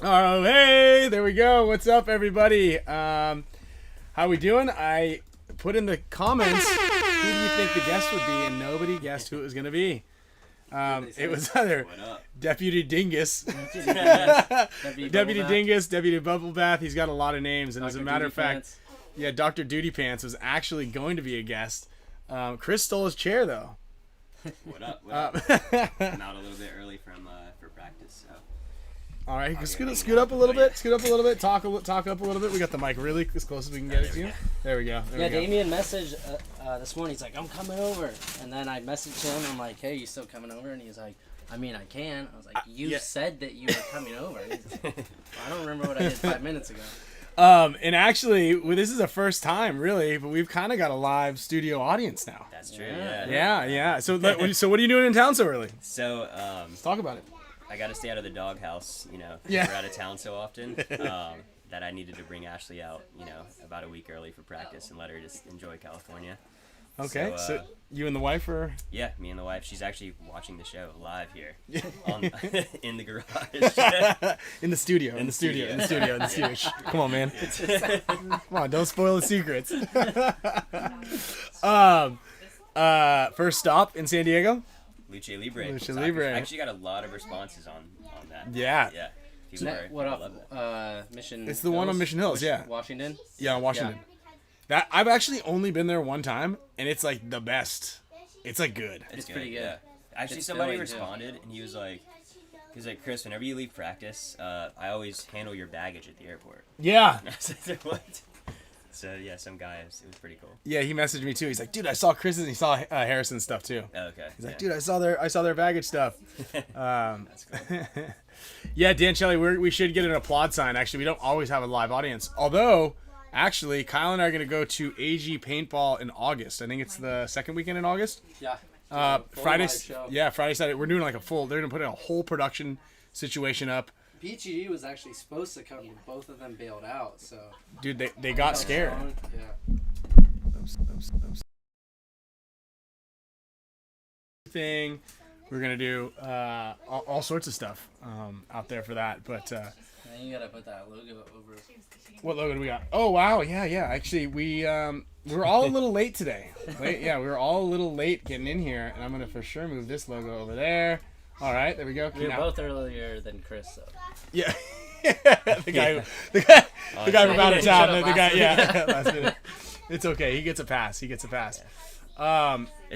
Oh, hey, there we go. What's up, everybody? How we doing? I put in the comments who do you think the guest would be, and nobody guessed who it was going to be. It was either Deputy Dingus, Deputy Dingus, Deputy Bubble Bath. He's got a lot of names, and as a matter of fact, yeah, Dr. Duty Pants was actually going to be a guest. Chris stole his chair, though. What up? I'm out a little bit early for practice, so. All right, scoot up a little bit. Scoot up a little bit. Talk up a little bit. We got the mic really as close as we can get it to you. There we go. Damien messaged this morning. He's like, "I'm coming over," and then I messaged him. I'm like, "Hey, you still coming over?" And he's like, "I mean, I can." I was like, "You said that you were coming over." He's like, I don't remember what I did 5 minutes ago. And actually, this is the first time, really, but we've kind of got a live studio audience now. That's true. Yeah. So what are you doing in town so early? So, let's talk about it. I got to stay out of the doghouse, we're out of town so often, that I needed to bring Ashley out, about a week early for practice and let her just enjoy California. Okay, so you and the wife are? Yeah, me and the wife. She's actually watching the show live here in the garage. In the studio. Shh, come on, man. Come on, don't spoil the secrets. First stop in San Diego? Lucha Libre. Libre. I actually got a lot of responses on that. Yeah. What up? Mission. It's the one on Mission Hills, yeah. Washington. Yeah, Washington. Yeah. That I've actually only been there one time, and it's like the best. It's like good. It's pretty good. Yeah. Actually, somebody responded, and he was like, "Chris, whenever you leave practice, I always handle your baggage at the airport." Yeah. I said, "What?" So yeah, some guy. It was pretty cool. Yeah, he messaged me too. He's like, "Dude, I saw Chris's and he saw Harrison's stuff too." Oh, okay. He's like, "Dude, I saw their baggage stuff." That's cool. Yeah, Dan Shelley, we should get an applaud sign. Actually, we don't always have a live audience. Although, actually, Kyle and I are going to go to AG Paintball in August. I think it's the second weekend in August. Yeah. Friday, Saturday. We're doing like they're going to put in a whole production situation up. BGE was actually supposed to come, but both of them bailed out. So, dude, they got scared. Yeah. Thing, we're gonna do all sorts of stuff out there for that. But then you gotta put that logo over. What logo do we got? Oh wow, yeah. Actually, we're all a little late today. We were all a little late getting in here, and I'm gonna for sure move this logo over there. All right, there we go. We were both earlier than Chris, though. Yeah. the guy from out of town. Last minute. It's okay. He gets a pass. This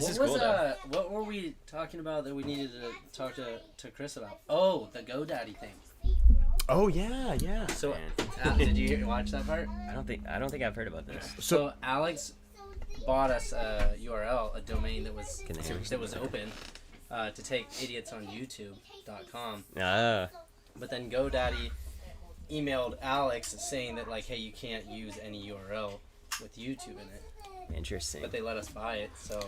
is cool, though. What were we talking about that we needed to talk to Chris about? Oh, the GoDaddy thing. Oh yeah. So, did you watch that part? I don't think I've heard about this. So Alex bought us a URL, a domain that was open. To take idiotsonyoutube.com. But then GoDaddy emailed Alex saying that, like, hey, you can't use any URL with YouTube in it. Interesting. But they let us buy it, so.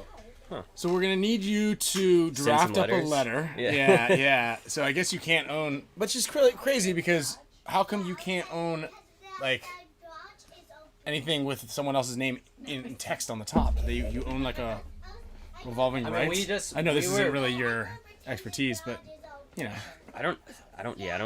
Huh. So we're going to need you to draft up a letter. Yeah. So I guess you can't own, but it's just crazy because how come you can't own, like, anything with someone else's name in text on the top? You own, like, a revolving rights. I know this isn't really your expertise, but I don't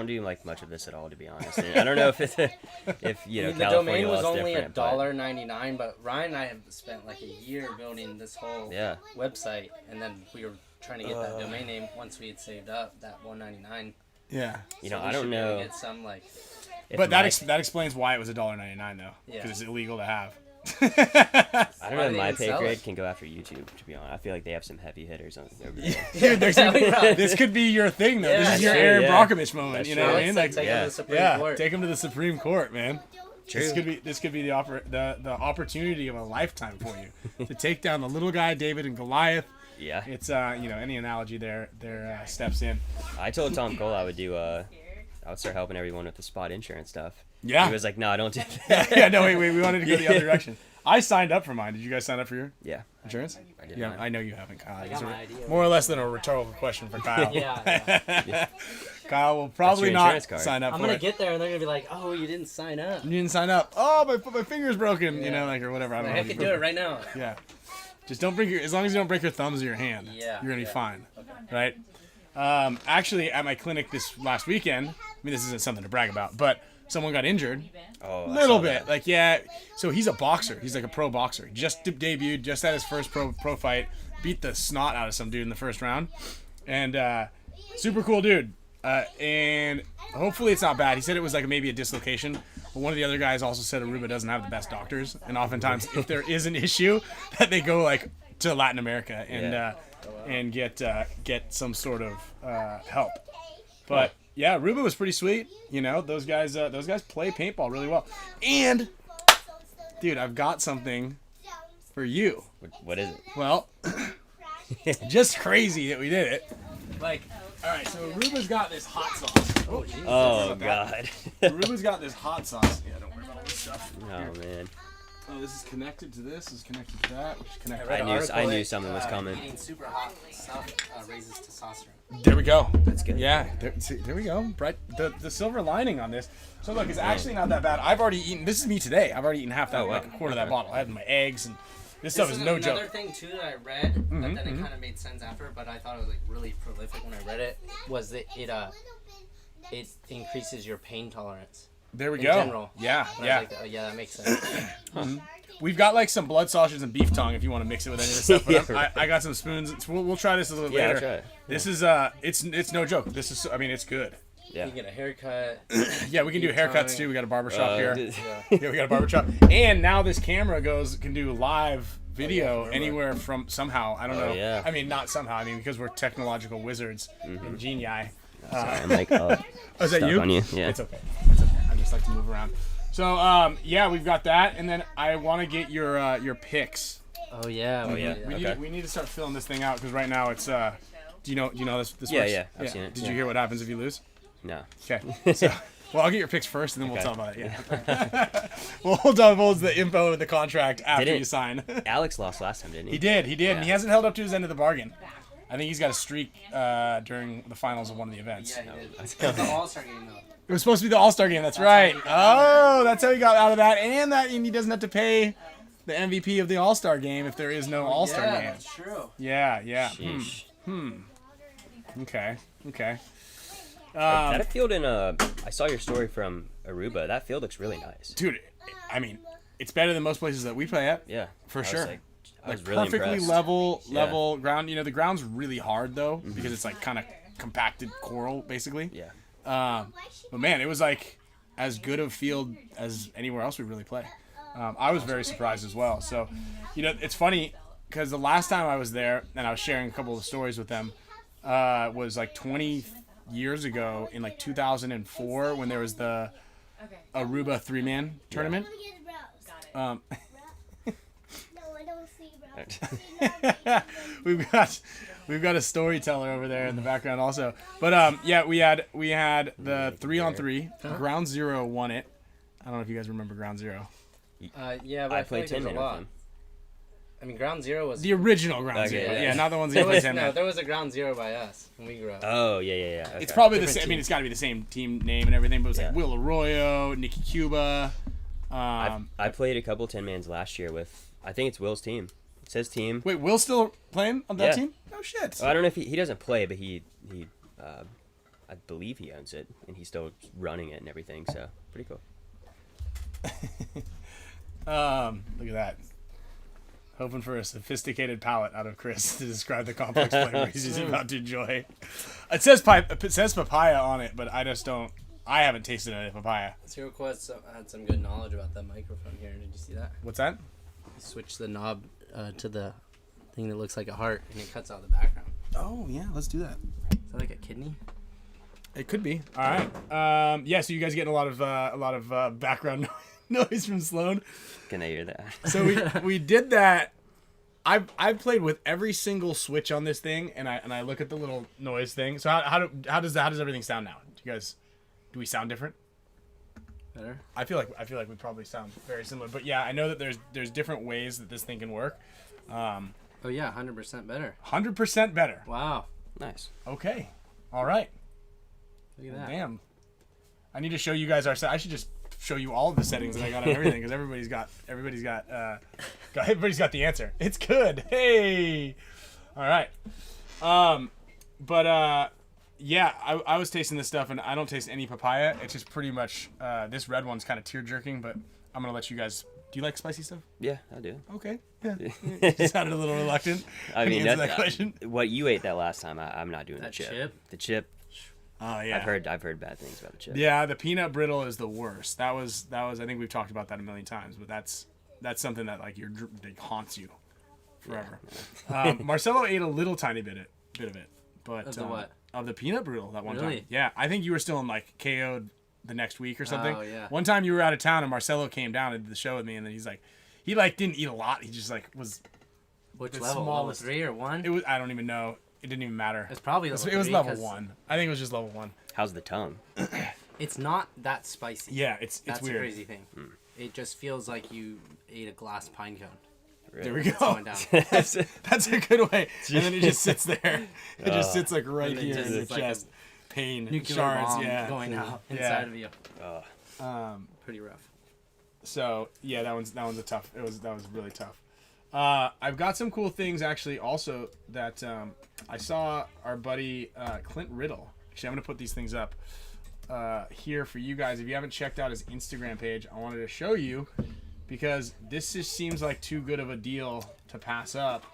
do like much of this at all, to be honest. And I don't know if the California domain was law is only different, $1.99, but Ryan and I have spent like a year building this whole website, and then we were trying to get that domain name once we had saved up that $1.99. Yeah. So I don't know. Get some like. But that explains why it was $1.99 though, because it's illegal to have. I don't know if my pay grade can go after YouTube, to be honest. I feel like they have some heavy hitters over there. Dude, this could be your thing, though. This is your Aaron Brockovich moment. That's you know what I mean? Like, take him to the Supreme Court. Take him to the Supreme Court, man. True. This could be the opportunity of a lifetime for you to take down the little guy, David and Goliath. Yeah. It's any analogy there steps in. I told Tom Cole I would start helping everyone with the spot insurance stuff. Yeah. He was like, "No, don't do that." We wanted to go the other direction. I signed up for mine. Did you guys sign up for your insurance? I did. Yeah, I know you haven't, Kyle. It's more or less than a rhetorical question for Kyle. Yeah. Kyle will probably not sign up for it. I'm going to get there, and they're going to be like, "Oh, you didn't sign up." You didn't sign up. Oh, my finger's broken, or whatever. I don't know. I can do it right now. Yeah. Just don't break as long as you don't break your thumbs or your hand. Yeah. You're going to be fine. Okay. Right? Actually, at my clinic this last weekend, mean, this isn't something to brag about, but someone got injured. Oh, A little bit. Like, yeah. So he's a boxer. He's like a pro boxer. Just debuted, just had his first pro fight, beat the snot out of some dude in the first round. And super cool dude. And hopefully it's not bad. He said it was like maybe a dislocation. But one of the other guys also said Aruba doesn't have the best doctors. And oftentimes if there is an issue, that they go like to Latin America and get some sort of help. But yeah, Aruba was pretty sweet. You know, those guys play paintball really well. And dude, I've got something for you. What is it? Well, just crazy that we did it. Like, all right, so Aruba's got this hot sauce. Oh, Jesus. Oh, God. Aruba's got this hot sauce. Yeah, don't worry about all this stuff. Oh, man. Oh, this is connected to this. This is connected to that. Which is connected. I knew something was coming. Eating super hot stuff raises testosterone. There we go. That's good. Yeah, there we go. Bright. The silver lining on this. So look, it's actually not that bad. I've already eaten. This is me today. I've already eaten half that, like a quarter of that bottle. I had my eggs and this stuff is no joke. Another thing too that I read, but then it kind of made sense after. But I thought it was like really prolific when I read it. Was that it increases your pain tolerance. There we in go. General. Yeah, And yeah. I was like, oh, yeah, that makes sense. We've got like some blood sausage and beef tongue if you want to mix it with any of this stuff. But I got some spoons. We'll try this a little later. I'll try it. This is it's no joke. This is, I mean, it's good. Yeah. You can get a haircut. Yeah, we can do haircuts too. We got a barbershop here. Yeah. Yeah, we got a barbershop. And now this camera can do live video anywhere from somehow. I don't know. Yeah. I mean, not somehow. I mean, because we're technological wizards and genii. Sorry, I'm like, oh, is that stuck you? on you. Yeah. It's okay. It's okay. I just like to move around. So yeah, we've got that, and then I want to get your picks. Oh yeah. We need to start filling this thing out because right now it's do you know this Yeah, works? yeah, I've seen it. Did you hear what happens if you lose? No. Okay. So, well, I'll get your picks first, and then we'll talk about it. Yeah. We'll divulge the info of the contract after you sign. Alex lost last time, didn't he? He did, and he hasn't held up to his end of the bargain. I think he's got a streak during the finals of one of the events. Yeah, he did. It's the All-Star game though. It was supposed to be the All-Star game. That's right. That's how he got out of that, and he doesn't have to pay the MVP of the All-Star game if there is no All-Star game. That's true. Yeah. Sheesh. Okay. That field in I saw your story from Aruba. That field looks really nice. Dude, I mean, it's better than most places that we play at. Yeah. For I was sure. I was really perfectly impressed. level ground. You know, the ground's really hard though because it's like kind of compacted coral basically. Yeah. But man, it was like as good of field as anywhere else we really play. I was very surprised as well. So, you know, it's funny because the last time I was there and I was sharing a couple of stories with them was like 20 years ago in like 2004 when there was the Aruba 3-man tournament. We've got a storyteller over there in the background also. But yeah, we had the 3-on-3. Ground Zero won it. I don't know if you guys remember Ground Zero. Yeah, but I played 10 minutes. I mean, Ground Zero was the original Ground Zero. yeah. Yeah, not the ones that play 10. No, there was a Ground Zero by us when we grew up. Oh, yeah. Okay. It's probably the Different same. I mean, team. it's got to be the same team name and everything. But it was Yeah. like Will Arroyo, Nicky Cuba. I played a couple 10-mans last year with, I think it's Will's team. It says team. Wait, Will's still playing on that Yeah. team? No shit. Well, I don't know if he doesn't play, but he I believe he owns it, and he's still running it and everything, so pretty cool. Look at that. Hoping for a sophisticated palate out of Chris to describe the complex flavor he's about to enjoy. It says papaya on it, but I just don't. I haven't tasted a papaya. Zero Quest had some good knowledge about the microphone here. Did you see that? What's that? You switch the knob to the thing that looks like a heart, and it cuts out the background. Oh yeah, let's do that. Is that like a kidney? It could be. All right. Yeah. So you guys getting a lot of background noise from Sloan. Can I hear that? So we did that. I've played with every single switch on this thing, and I look at the little noise thing. So how does everything sound now? Do we sound different? Better. I feel like we probably sound very similar. But yeah, I know that there's different ways that this thing can work. Oh yeah, 100% better. 100% better. Wow. Nice. Okay. All right. Look at that. Damn. I need to show you guys I should just show you all of the settings that I got on everything because everybody's got the answer. It's good. Hey. All right. But Yeah, I was tasting this stuff, and I don't taste any papaya. It's just pretty much this red one's kind of tear jerking, but I'm gonna let you guys. Do you like spicy stuff? Yeah, I do. Okay. Yeah. You sounded a little reluctant. I mean, that question. What you ate that last time, I'm not doing That the chip. chip? The chip. Oh yeah. I've heard bad things about the chip. Yeah, the peanut brittle is the worst. That was. I think we've talked about that a million times, but that's something that like that haunts you forever. Yeah. Marcelo ate a little tiny bit of it, but Of the what? Of the peanut brittle that one Really? time. Yeah, I think you were still in like KO'd the next week or something. Oh, yeah. One time you were out of town and Marcelo came down and did the show with me, and then he didn't eat a lot. He just like was. Which the level? smallest. Level 3 or 1? It was. I don't even know. It didn't even matter. It's probably level 3. It was level 1. I think it was just level 1. How's the tongue? It's not that spicy. Yeah, it's That's weird. the crazy thing. It just feels like you ate a glass pine cone. There we It's go. going down. That's a good way. And then it just sits there. It just sits like right And then here just in your it's like a chest. Pain, Nuclear shards, bomb yeah. going out Yeah. inside of you. Pretty rough. So yeah, that one's a tough. That was really tough. I've got some cool things actually also that I saw our buddy Clint Riddle. Actually, I'm gonna put these things up here for you guys. If you haven't checked out his Instagram page, I wanted to show you because this just seems like too good of a deal to pass up.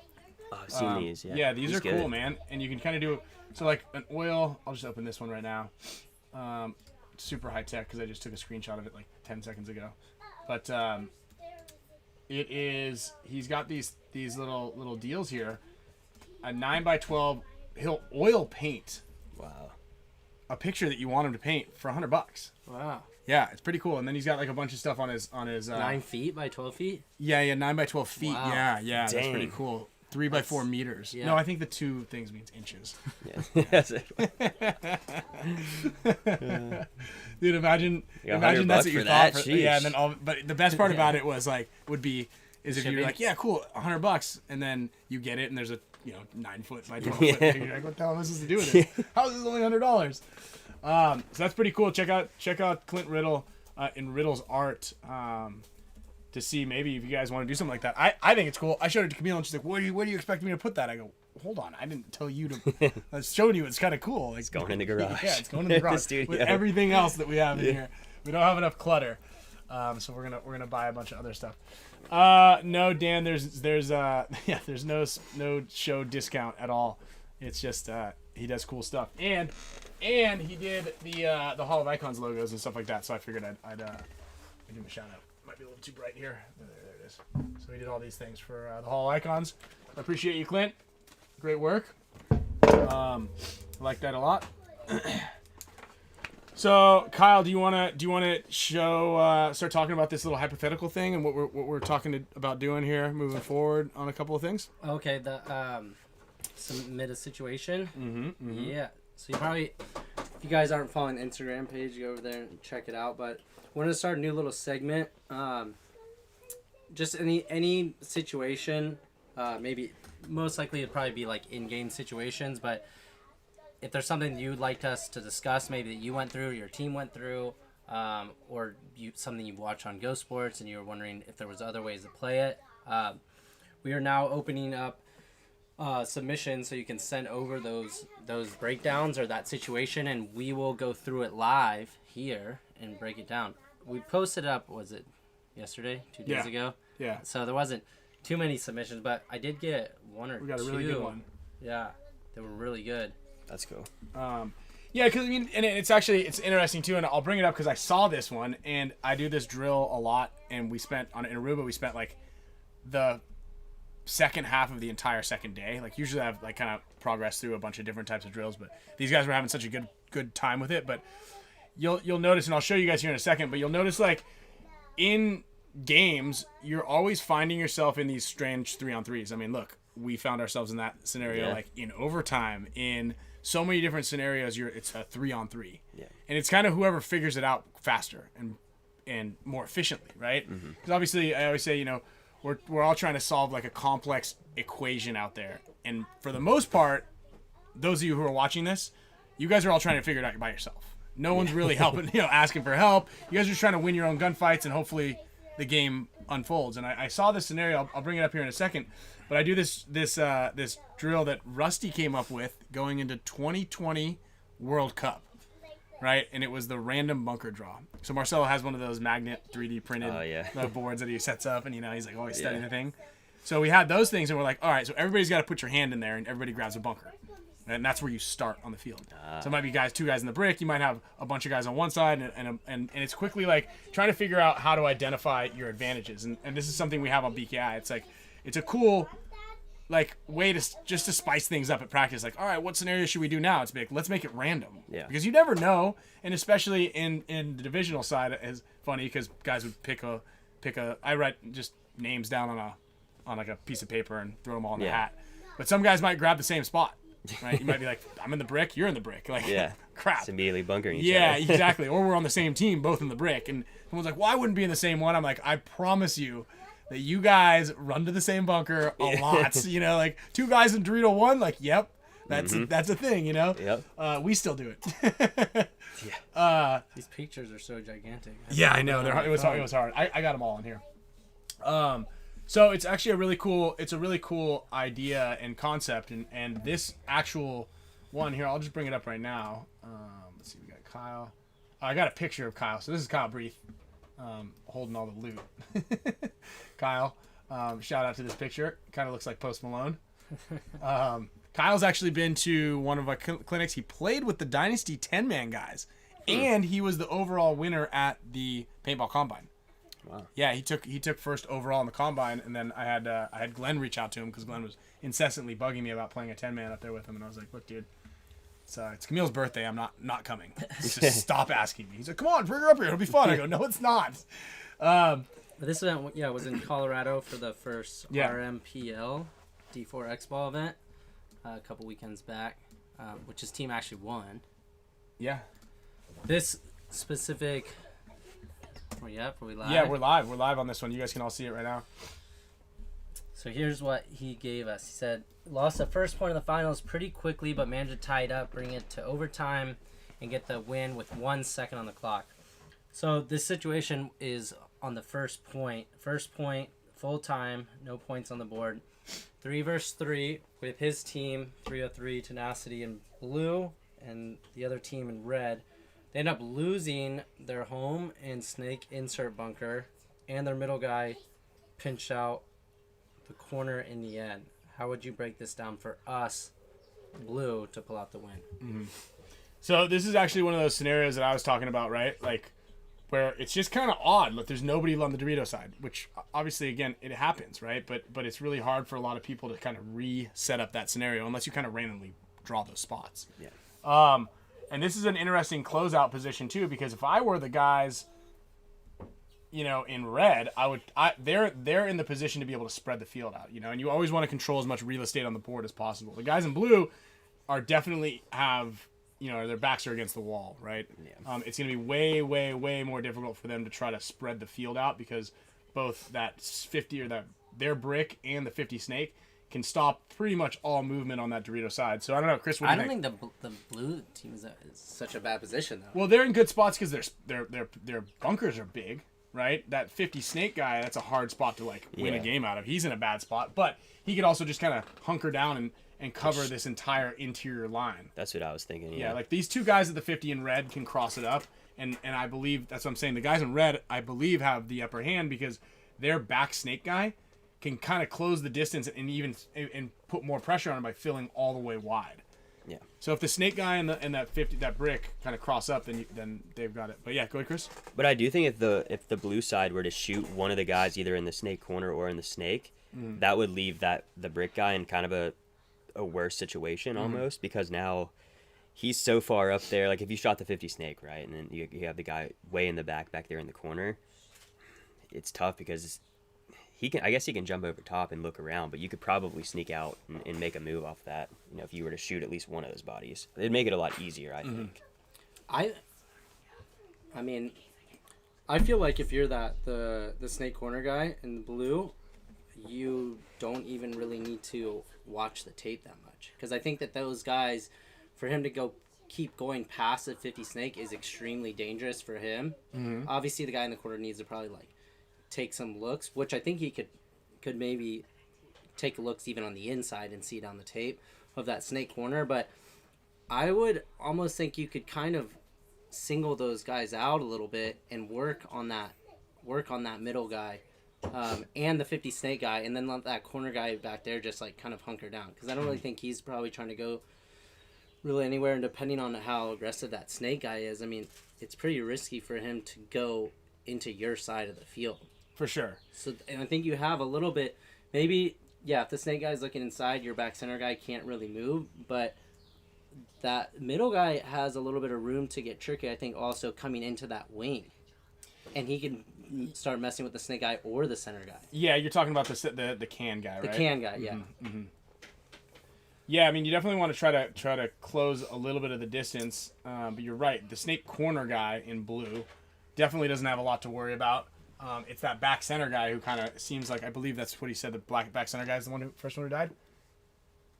Oh, I've seen these. Yeah. Yeah, these He's are good. cool, man. And you can kind of do so like an oil. I'll just open this one right now. Super high tech because I just took a screenshot of it like 10 seconds ago. But it is. He's got these little deals here. A 9x12. He'll oil paint. Wow. A picture that you want him to paint for $100. Wow. Yeah, it's pretty cool. And then he's got like a bunch of stuff on his 9 feet by 12 feet? Yeah, 9x12 feet. Wow. Yeah, that's pretty Dang. cool. 3x4 meters. Yeah. No, I think the two things means inches. Yeah. That's it. Dude, imagine $100 that's what you for thought. that? Yeah, Sheesh. and then but the best part about it was like if Shipping. you're like, yeah, cool, $100, and then you get it, and there's a 9 foot by 12 foot. And you're like, what the hell am I supposed to do with it? How is this only $100? So that's pretty cool. Check out Clint Riddle in Riddles art to see maybe if you guys want to do something like that. I think it's cool. I showed it to Camille, and she's like, where do you expect me to put that? I go, hold on, I didn't tell you to. I was showing you. It's kind of cool. Like, It's going in the garage. Yeah, it's going in the garage studio. with everything else that we have in here. We don't have enough clutter, so we're gonna buy a bunch of other stuff. No, Dan, there's no show discount at all. It's just he does cool stuff, and he did the Hall of Icons logos and stuff like that. So I figured I'd give him a shout out. Might be a little too bright here. There it is. So he did all these things for the Hall of Icons. I appreciate you, Clint. Great work. I like that a lot. So Kyle, do you wanna show start talking about this little hypothetical thing and what we're talking about doing here moving forward on a couple of things? Okay, the submit a situation. Mm-hmm. Yeah. So if you guys aren't following the Instagram page, go over there and check it out. But we're gonna start a new little segment. Just any situation. Maybe most likely it'd probably be like in-game situations, but if there's something you'd like us to discuss, maybe that you went through, your team went through, or something you've watched on Go Sports and you were wondering if there was other ways to play it, we are now opening up submissions so you can send over those breakdowns or that situation, and we will go through it live here and break it down. We posted up, was it yesterday, 2 days ago? Yeah. So there wasn't too many submissions, but I did get one or two. We got a really good one. Yeah, they were really good. That's cool. Yeah, because I mean, and it's interesting too, and I'll bring it up because I saw this one, and I do this drill a lot, and we spent in Aruba, we spent like the second half of the entire second day. Like usually I've like kind of progressed through a bunch of different types of drills, but these guys were having such a good time with it. But you'll notice, and I'll show you guys here in a second, but you'll notice like in games, you're always finding yourself in these strange 3-on-3s. I mean, look, we found ourselves in that scenario like in overtime, in so many different scenarios. It's a 3-on-3, and it's kind of whoever figures it out faster and more efficiently, right? Because obviously, I always say, we're all trying to solve like a complex equation out there, and for the most part, those of you who are watching this, you guys are all trying to figure it out by yourself. No one's really helping, asking for help. You guys are just trying to win your own gunfights, and hopefully the game unfolds. And I saw this scenario. I'll bring it up here in a second. But I do this drill that Rusty came up with going into 2020 World Cup, right? And it was the random bunker draw. So Marcelo has one of those magnet 3D printed boards that he sets up, and he's like always studying the thing. So we had those things, and we're like, all right, so everybody's got to put your hand in there, and everybody grabs a bunker. And that's where you start on the field. So it might be two guys in the brick. You might have a bunch of guys on one side, and it's quickly like trying to figure out how to identify your advantages. And this is something we have on BKI. It's like, it's a cool way to just to spice things up at practice. Like, all right, what scenario should we do now? It's let's make it random. Yeah. Because you never know, and especially in the divisional side, it's funny because guys would pick a. I write just names down on like a piece of paper and throw them all in the hat. But some guys might grab the same spot. Right, you might be like, I'm in the brick, you're in the brick. Like, crap. It's immediately bunkering each other. Yeah, exactly. Or we're on the same team, both in the brick. And someone's like, well, I wouldn't be in the same one. I'm like, I promise you that you guys run to the same bunker a lot. Like 2 guys in Dorito 1, like, yep, that's a thing, Yep. We still do it. These pictures are so gigantic. I know. It was hard. I got them all in here. So it's actually a really cool idea and concept, and this actual one here, I'll just bring it up right now. Let's see, we got Kyle. I got a picture of Kyle. So this is Kyle Breath, holding all the loot. Kyle, shout out to this picture. Kind of looks like Post Malone. Kyle's actually been to one of our clinics. He played with the Dynasty 10-man guys, and he was the overall winner at the paintball combine. Wow. Yeah, he took first overall in the combine, and then I had Glenn reach out to him because Glenn was incessantly bugging me about playing a 10-man up there with him, and I was like, look, dude, it's Camille's birthday. I'm not coming. Just stop asking me. He's like, come on, bring her up here. It'll be fun. I go, no, it's not. This event, was in Colorado for the first RMPL D4 X Ball event a couple weekends back, which his team actually won. Yeah. This specific. Are we live? Yeah, we're live. We're live on this one. You guys can all see it right now. So here's what he gave us. He said, lost the first point of the finals pretty quickly, but managed to tie it up, bring it to overtime, and get the win with 1 second on the clock. So this situation is on the first point. First point, full time, no points on the board. 3 versus 3 with his team, 303 Tenacity in blue, and the other team in red. They end up losing their home and snake insert bunker, and their middle guy pinched out the corner in the end. How would you break this down for us, blue, to pull out the win? Mm-hmm. So this is actually one of those scenarios that I was talking about, right? Like, where it's just kind of odd. Look, there's nobody on the Dorito side, which obviously, again, it happens, right? But it's really hard for a lot of people to kind of reset up that scenario unless you kind of randomly draw those spots. Yeah. And this is an interesting closeout position too, because if I were the guys, in red, they're in the position to be able to spread the field out, and you always want to control as much real estate on the board as possible. The guys in blue are definitely have, their backs are against the wall, right? Yeah. It's going to be way, way, way more difficult for them to try to spread the field out because both that 50 or their brick and the 50 snake can stop pretty much all movement on that Dorito side. So I don't know, Chris. What do you think? I don't think the blue team is such a bad position though. Well, they're in good spots because their bunkers are big, right? That 50 snake guy, that's a hard spot to win a game out of. He's in a bad spot, but he could also just kind of hunker down and cover this entire interior line. That's what I was thinking. Yeah, like these 2 guys at the 50 in red can cross it up, and I believe that's what I'm saying. The guys in red, I believe, have the upper hand because their back snake guy can kind of close the distance and put more pressure on him by filling all the way wide. Yeah. So if the snake guy and that brick kind of cross up, then they've got it. But yeah, go ahead, Chris. But I do think if the blue side were to shoot one of the guys either in the snake corner or in the snake, that would leave the brick guy in kind of a worse situation almost, because now he's so far up there. Like if you shot the 50 snake, right, and then you have the guy way in the back there in the corner, it's tough because I guess he can jump over top and look around, but you could probably sneak out and make a move off that. If you were to shoot at least one of those bodies, it'd make it a lot easier, I think. I mean, I feel like if you're the snake corner guy in the blue, you don't even really need to watch the tape that much, because I think that those guys, for him to keep going past the 50 snake is extremely dangerous for him. Mm-hmm. Obviously, the guy in the corner needs to probably take some looks, which I think he could maybe take looks even on the inside and see down the tape of that snake corner. But I would almost think you could kind of single those guys out a little bit and work on that middle guy, and the 50 snake guy, and then let that corner guy back there just like kind of hunker down, because I don't really think he's probably trying to go really anywhere, and depending on how aggressive that snake guy is, I mean, it's pretty risky for him to go into your side of the field. For sure. So, and I think you have a little bit, maybe, yeah, if the snake guy's looking inside, your back center guy can't really move, but that middle guy has a little bit of room to get tricky, I think, also coming into that wing. And he can start messing with the snake guy or the center guy. Yeah, you're talking about the can guy, right? The can guy, yeah. Mm-hmm, mm-hmm. Yeah, I mean, you definitely want to try to close a little bit of the distance, but you're right. The snake corner guy in blue definitely doesn't have a lot to worry about. It's that back center guy who kind of seems like, I believe that's what he said, the black back center guy is the first one who died.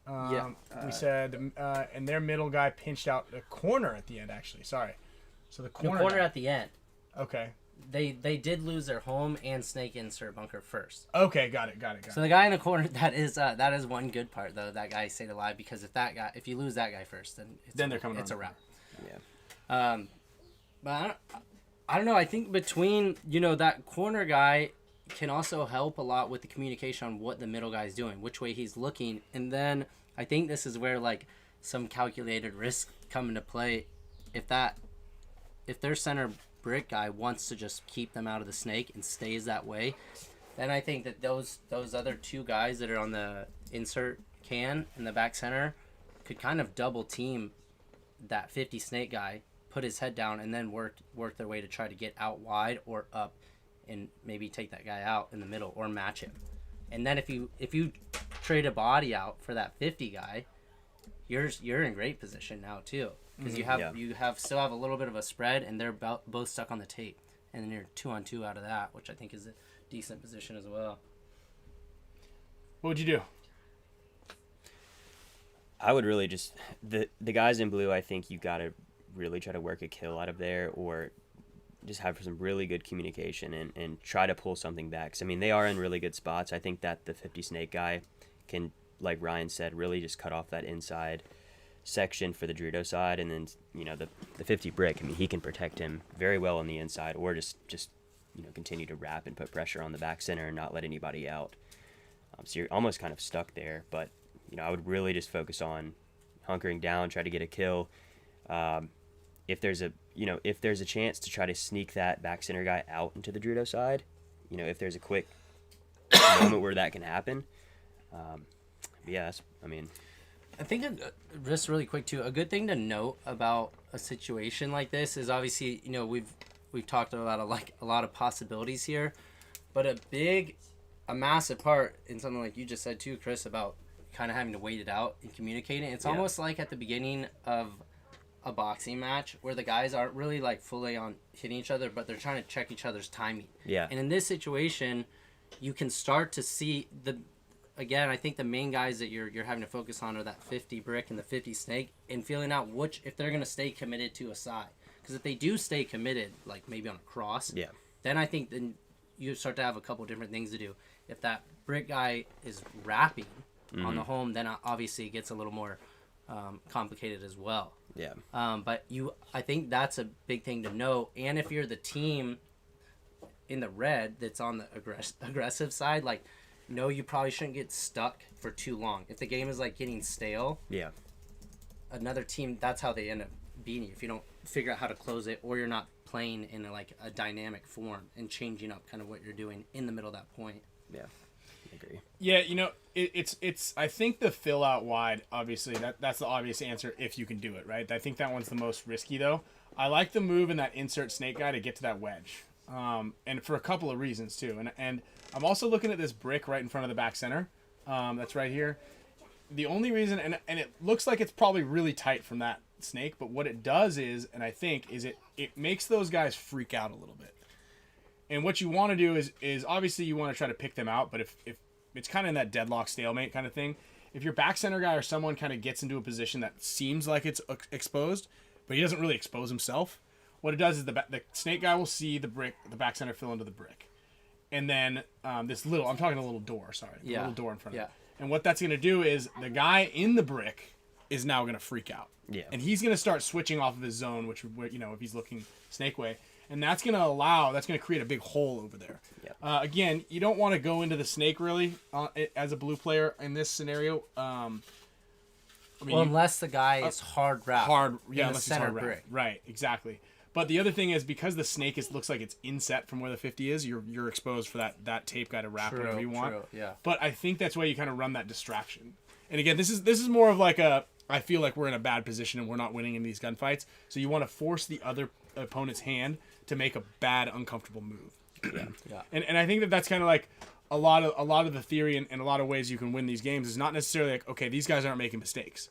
Yeah. We said, and their middle guy pinched out the corner at the end, actually. Sorry. So the corner at the end. Okay. They did lose their home and snake insert bunker first. Okay, got it. So the guy in the corner, that is one good part, though. That guy stayed alive, because if you lose that guy first, then they're coming. It's a wrap. Yeah. But I don't know. I think between, that corner guy can also help a lot with the communication on what the middle guy is doing, which way he's looking, and then I think this is where like some calculated risk come into play. If their center brick guy wants to just keep them out of the snake and stays that way, then I think that those other two guys that are on the insert can in the back center could kind of double team that 50 snake guy, put his head down, and then work their way to try to get out wide or up and maybe take that guy out in the middle or match him. And then if you trade a body out for that 50 guy, you're in great position now too, because you still have a little bit of a spread, and they're both stuck on the tape, and then you're 2-on-2 out of that, which I think is a decent position as well. What would you do? I would really just the guys in blue. I think you gotta really try to work a kill out of there, or just have some really good communication and try to pull something back. 'Cause, I mean, they are in really good spots. I think that the 50 snake guy can, like Ryan said, really just cut off that inside section for the Drudo side, and then the 50 brick. I mean, he can protect him very well on the inside, or just continue to wrap and put pressure on the back center and not let anybody out. So you're almost kind of stuck there. But I would really just focus on hunkering down, try to get a kill. If there's a chance to try to sneak that back center guy out into the Drudo side, if there's a quick moment where that can happen. I think just really quick too, a good thing to note about a situation like this is obviously, we've talked about a lot of possibilities here, but a massive part in something like you just said too, Chris, about kind of having to wait it out and communicating. It's almost like at the beginning of a boxing match where the guys aren't really like fully on hitting each other, but they're trying to check each other's timing. Yeah. And in this situation, you can start to see I think the main guys that you're having to focus on are that 50 brick and the 50 snake, and feeling out if they're going to stay committed to a side. Because if they do stay committed, like maybe on a cross, then I think then you start to have a couple different things to do. If that brick guy is wrapping on the home, then obviously it gets a little more complicated as well. Yeah. But I think that's a big thing to know. And if you're the team in the red that's on the aggressive side, like, no, you probably shouldn't get stuck for too long. If the game is like getting stale, another team, that's how they end up beating you. If you don't figure out how to close it, or you're not playing in a dynamic form and changing up kind of what you're doing in the middle of that point. Yeah, I agree. Yeah, it's I think the fill out wide, obviously that's the obvious answer if you can do it, right? I think that one's the most risky though. I like the move in that insert snake guy to get to that wedge. And for a couple of reasons too. And I'm also looking at this brick right in front of the back center. That's right here. The only reason, and it looks like it's probably really tight from that snake, but what it does is, and I think, is it makes those guys freak out a little bit. And what you want to do is obviously you want to try to pick them out, but if it's kind of in that deadlock stalemate kind of thing, if your back center guy or someone kind of gets into a position that seems like it's exposed, but he doesn't really expose himself, what it does is the snake guy will see the back center fill into the brick. And then I'm talking a little door, sorry. A little door in front of it. And what that's going to do is the guy in the brick is now going to freak out. Yeah. And he's going to start switching off of his zone, which, you know, if he's looking snake way. And that's going to create a big hole over there. Yep. Again, you don't want to go into the snake really as a blue player in this scenario. Unless the guy is hard wrapped. Unless he's hard wrapped. Right, exactly. But the other thing is, because the snake looks like it's inset from where the 50 is, you're exposed for that tape guy to wrap whatever you want. Yeah. But I think that's why you kind of run that distraction. And again, this is more of like I feel like we're in a bad position and we're not winning in these gunfights. So you want to force the other opponent's hand to make a bad, uncomfortable move. Yeah. And I think that's kind of like a lot of the theory and a lot of ways you can win these games is not necessarily like, okay, these guys aren't making mistakes.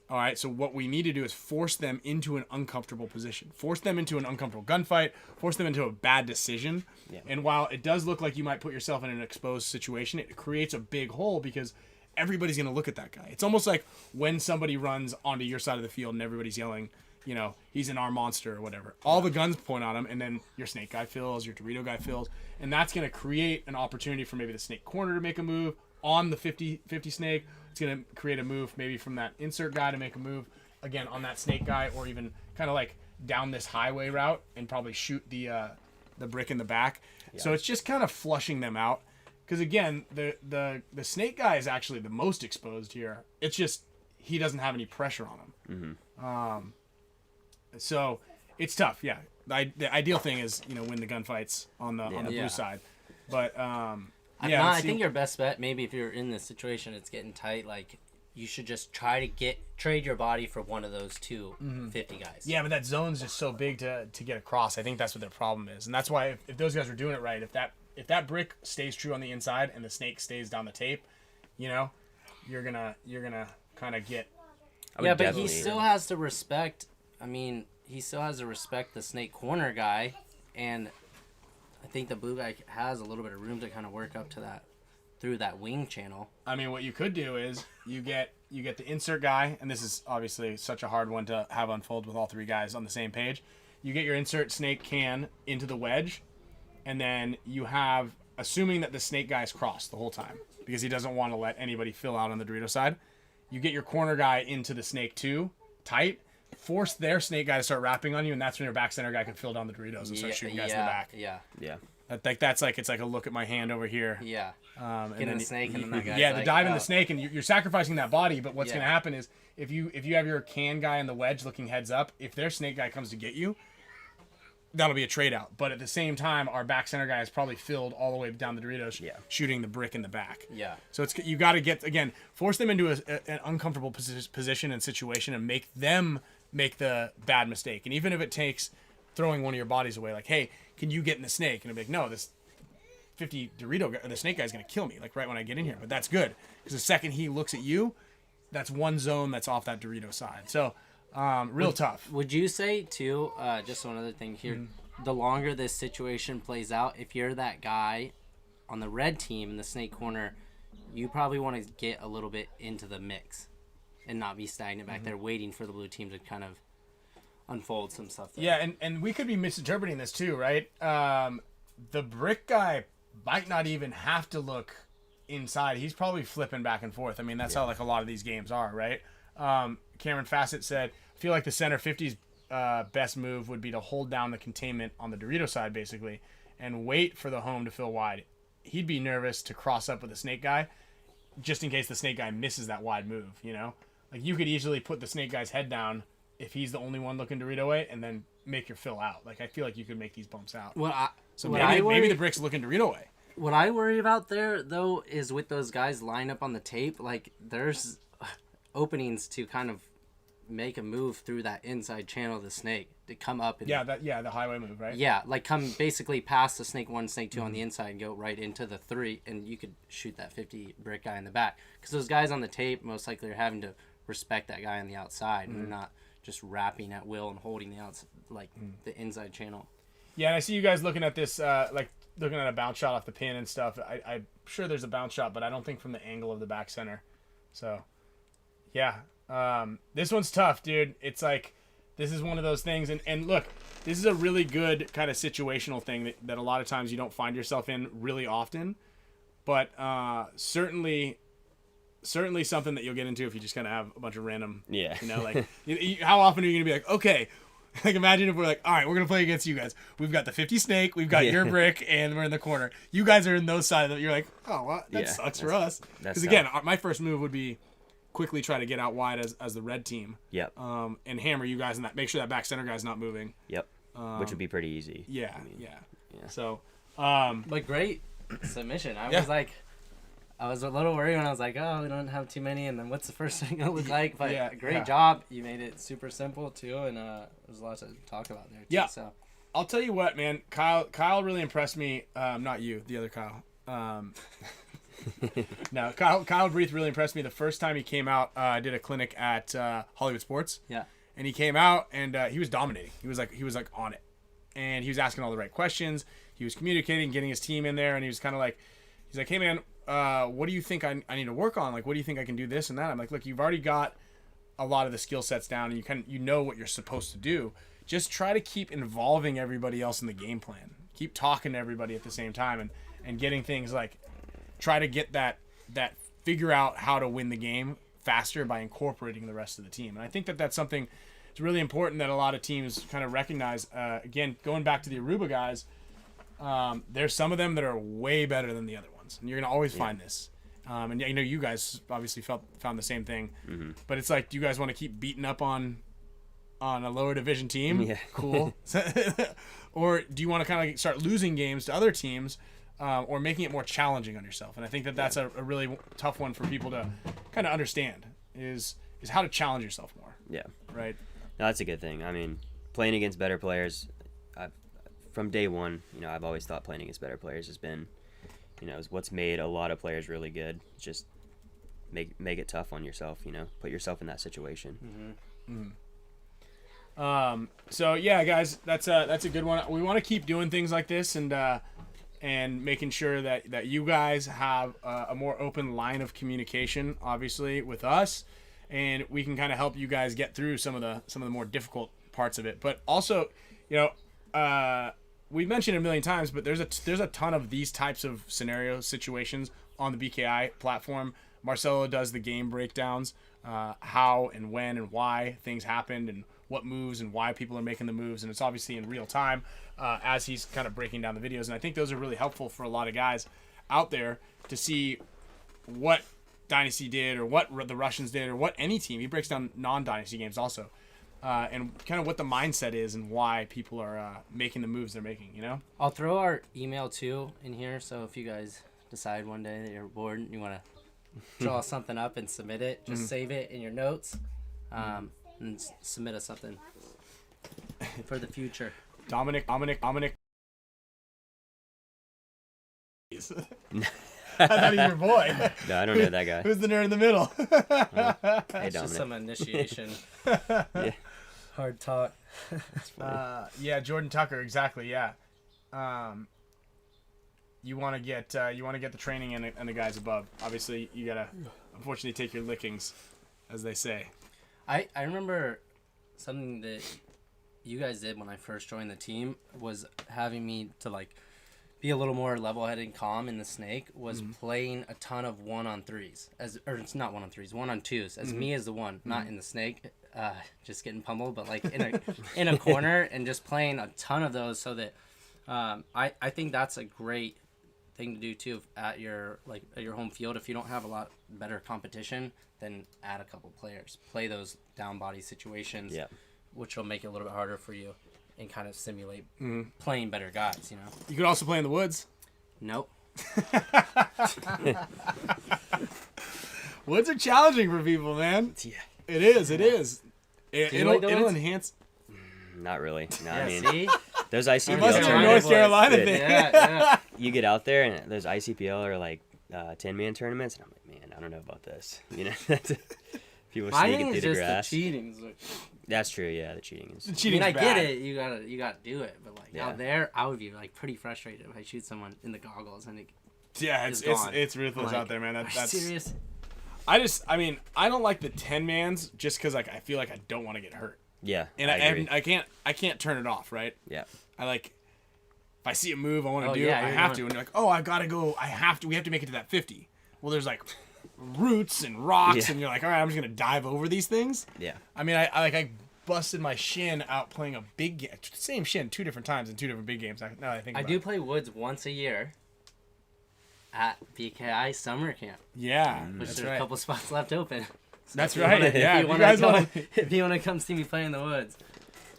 All right, so what we need to do is force them into an uncomfortable position. Force them into an uncomfortable gunfight. Force them into a bad decision. Yeah. And while it does look like you might put yourself in an exposed situation, it creates a big hole because everybody's going to look at that guy. It's almost like when somebody runs onto your side of the field and everybody's yelling, you know, he's an arm monster or whatever. All the guns point on him, and then your snake guy fills, your Dorito guy fills, and that's going to create an opportunity for maybe the snake corner to make a move on the 50 snake. It's going to create a move maybe from that insert guy to make a move again on that snake guy, or even kind of like down this highway route and probably shoot the brick in the back. Yeah. So it's just kind of flushing them out. Because again, the snake guy is actually the most exposed here. It's just he doesn't have any pressure on him. Mm-hmm. So it's tough. Yeah, the ideal thing is, you know, win the gunfights on the blue side. But I think your best bet, maybe if you're in this situation, it's getting tight. Like you should just try to trade your body for one of those two 50 guys. Yeah, but that zone's just so big to get across. I think that's what their problem is, and that's why if those guys were doing it right, if that brick stays true on the inside and the snake stays down the tape, you know, you're gonna kind of get. Yeah, but he still has to respect. I mean, he still has to respect the snake corner guy, and I think the blue guy has a little bit of room to kind of work up to that through that wing channel. I mean, what you could do is you get the insert guy, and this is obviously such a hard one to have unfold with all three guys on the same page. You get your insert snake can into the wedge, and then you have, assuming that the snake guy is crossed the whole time because he doesn't want to let anybody fill out on the Dorito side, you get your corner guy into the snake 2 tight, force their snake guy to start wrapping on you, and that's when your back center guy can fill down the Doritos and start shooting guys in the back. Yeah. That's like, it's like a look at my hand over here. Yeah. And then the snake and then that guy. Yeah, the dive in the snake, and you're sacrificing that body. But what's going to happen is if you have your can guy in the wedge looking heads up, if their snake guy comes to get you, that'll be a trade out. But at the same time, our back center guy is probably filled all the way down the Doritos, shooting the brick in the back. Yeah. So you got to force them into an uncomfortable position and situation, and make them make the bad mistake. And even if it takes throwing one of your bodies away, like, hey, can you get in the snake? And I'll be like, no, this 50 Dorito guy, or the snake guy's going to kill me, like right when I get in here. But that's good, because the second he looks at you, that's one zone that's off that Dorito side. So tough. Would you say, too, just one other thing here, the longer this situation plays out, if you're that guy on the red team in the snake corner, you probably want to get a little bit into the mix and not be stagnant back there waiting for the blue team to kind of unfold some stuff there. Yeah, and we could be misinterpreting this too, right? The brick guy might not even have to look inside. He's probably flipping back and forth. I mean, that's how like a lot of these games are, right? Cameron Fassett said, I feel like the center 50's best move would be to hold down the containment on the Dorito side, basically, and wait for the home to fill wide. He'd be nervous to cross up with the snake guy just in case the snake guy misses that wide move, you know? Like, you could easily put the snake guy's head down if he's the only one looking Dorito way, and then make your fill out. Like, I feel like you could make these bumps out. Maybe the brick's looking Dorito way. What I worry about there, though, is with those guys line up on the tape, like, there's openings to kind of make a move through that inside channel of the snake to come up. And, the highway move, right? Yeah, like come basically past the snake 1, snake 2 on the inside and go right into the 3, and you could shoot that 50 brick guy in the back. Because those guys on the tape most likely are having to respect that guy on the outside, and they're not just wrapping at will and holding the outside, like the inside channel. Yeah, and I see you guys looking at this, looking at a bounce shot off the pin and stuff. I'm sure there's a bounce shot, but I don't think from the angle of the back center. So, yeah. This one's tough, dude. It's like, this is one of those things. And look, this is a really good kind of situational thing that a lot of times you don't find yourself in really often. But certainly certainly something that you'll get into if you just kind of have a bunch of random, Yeah. you know, like how often are you gonna be like, okay, like imagine if we're like, all right, we're gonna play against you guys. We've got the 50 snake, we've got your brick, and we're in the corner. You guys are in those sides. You're like, oh, well, that sucks for us. Because again, my first move would be quickly try to get out wide as the red team. Yep. And hammer you guys in that. Make sure that back center guy's not moving. Yep. Which would be pretty easy. Yeah. I mean, yeah. So. But great submission. I was a little worried when I was like, oh, we don't have too many, and then what's the first thing gonna look like? But great job. You made it super simple too, and there's a lot to talk about there too. Yeah. So I'll tell you what, man. Kyle really impressed me. Not you, the other Kyle. No, Kyle Breath really impressed me the first time he came out. I did a clinic at Hollywood Sports. Yeah. And he came out and he was dominating. He was like on it, and he was asking all the right questions. He was communicating, getting his team in there, and he was kind of like, he's like, hey man, what do you think I need to work on? Like, what do you think I can do this and that? I'm like, look, you've already got a lot of the skill sets down, and you know what you're supposed to do. Just try to keep involving everybody else in the game plan. Keep talking to everybody at the same time, and getting things like, try to get that figure out how to win the game faster by incorporating the rest of the team. And I think that's something that's really important that a lot of teams kind of recognize. Again, going back to the Aruba guys, there's some of them that are way better than the other ones, and you're gonna always find this. And you know, you guys obviously found the same thing. Mm-hmm. But it's like, do you guys want to keep beating up on a lower division team? Yeah. Cool. Or do you want to kind of like start losing games to other teams, or making it more challenging on yourself? And I think that's a really tough one for people to kind of understand is how to challenge yourself more. Yeah. Right. No, that's a good thing. I mean, playing against better players, from day one, you know, I've always thought playing against better players has been, you know, is what's made a lot of players really good. Just make it tough on yourself, you know, put yourself in that situation. Mm-hmm. Mm-hmm. So yeah, guys, that's a good one. We want to keep doing things like this, and making sure that you guys have a more open line of communication, obviously, with us, and we can kind of help you guys get through some of the more difficult parts of it. But also, you know, we've mentioned it a million times, but there's a ton of these types of situations on the BKI platform. Marcelo does the game breakdowns, how and when and why things happened, and what moves and why people are making the moves, and it's obviously in real time as he's kind of breaking down the videos. And I think those are really helpful for a lot of guys out there to see what Dynasty did, or what the Russians did, or what any team. He breaks down non-Dynasty games also, and kind of what the mindset is and why people are making the moves they're making, you know? I'll throw our email too in here, so if you guys decide one day that you're bored and you want to draw something up and submit it, just save it in your notes, and submit us something for the future. Dominic. I thought he was your boy. No, I don't know that guy. Who's the nerd in the middle? Hey, It's just Dominic. some initiation. Yeah. Hard talk. Yeah, Jordan Tucker, exactly. Yeah. You want to get the training and the guys above. Obviously, you gotta unfortunately take your lickings, as they say. I remember something that you guys did when I first joined the team was having me to like be a little more level-headed and calm in the snake, was playing a ton of 1-on-3s, or it's not 1-on-3s, 1-on-2s, as me as the one, not in the snake, just getting pummeled, but like in a corner, and just playing a ton of those, so that I think that's a great thing to do too at your home field. If you don't have a lot better competition, then add a couple players, play those down body situations, which will make it a little bit harder for you and kind of simulate playing better guys, you know. You could also play in the woods. Nope. Woods are challenging for people, man. Yeah. It is. It'll enhance. Not really. No, Yeah, I mean, see? those ICPL. Unless you're a Carolina North boys. Carolina Good. thing. Yeah. You get out there and those ICPL are like 10-man tournaments, and I'm like, man, I don't know about this. You know, people I sneaking think through it's the just grass. the cheating. That's true. Yeah, the cheating is. I mean, Cheating's I get bad. it. You gotta do it. But like out there, I would be like pretty frustrated if I shoot someone in the goggles and it. Yeah, It's gone. it's ruthless Like, out there, man. Are you That's serious? I mean, I don't like the 10-mans just because like I feel like I don't want to get hurt, Yeah, and I agree. I can't turn it off, right? Yeah. I like, if I see a move I want to do, yeah, I you're have going- to, and you're like, oh, I gotta go, we have to make it to that 50. Well, there's like roots and rocks, Yeah. and you're like, all right, I'm just gonna dive over these things. Yeah. I mean, I busted my shin out playing a big game. Same shin 2 different times in 2 different big games. Now that I think I about do it. play woods once a year at BKI Summer Camp, Yeah, which that's there's right. a couple spots left open. That's If you right. wanna- Yeah, if if you you guys wanna want come, if you want to come see me play in the woods,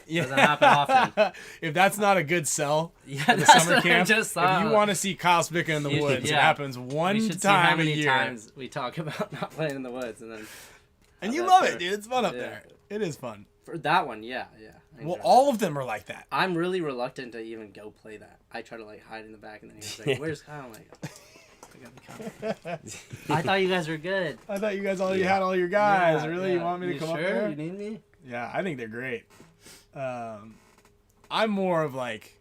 yeah. doesn't happen often. If that's not a good sell, Yeah, for the that's summer what I camp, just if thought. you want to see Kyle Spicker in the You should- woods, it yeah. happens we one should see how time a many year. times we talk about not playing in the woods, and then And you that's love fair. it, dude. It's fun up Yeah. there. It is fun. for that one, yeah. I Well, enjoy all of them are like that. I'm really reluctant to even go play that. I try to like hide in the back, and then he's like, "Where's Kyle?" I'm like, I gotta be Kyle. I thought you guys were good. I thought you guys already had all your guys. Yeah, Really? yeah. You want me to You come sure? up there? You need me? Yeah, I think they're great. I'm more of like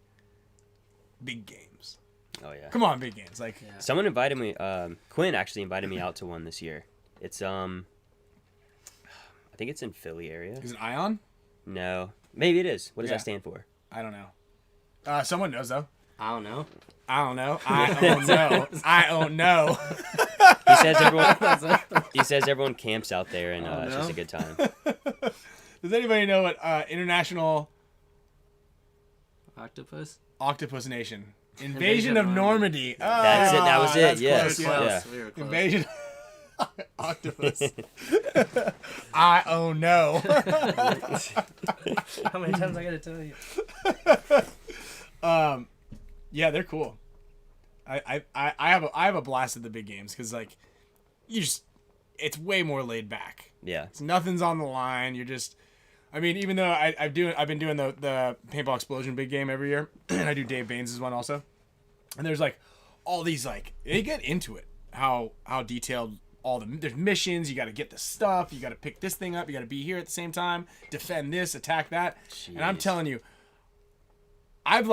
big games. Oh yeah. Come on, big games. Like, Yeah. Someone invited me. Quinn actually invited me out to one this year. It's I think it's in Philly area. is it Ion? No, maybe it is. What does Yeah. that stand for? I don't know. Someone knows though. I don't know. I don't know. I don't know. I don't know. He says everyone. He says everyone camps out there and Oh, it's no. just a good time. Does anybody know what International Octopus. Octopus Nation Invasion of Normandy? Oh, That's it. That was it. that's Yeah. close, We yeah. were Yeah. close. We were close. Invasion Octopus. I oh no. How many times I gotta tell you? Yeah, they're cool. I have a blast at the big games because like it's way more laid back. Yeah. Nothing's on the line. You're just, I mean, even though I've been doing the paintball explosion big game every year, and I do Dave Baines' one also. And there's like all these like they get into it how detailed there's missions. You got to get the stuff. You got to pick this thing up. You got to be here at the same time, defend this, attack that. And I'm Jeez. telling you, I've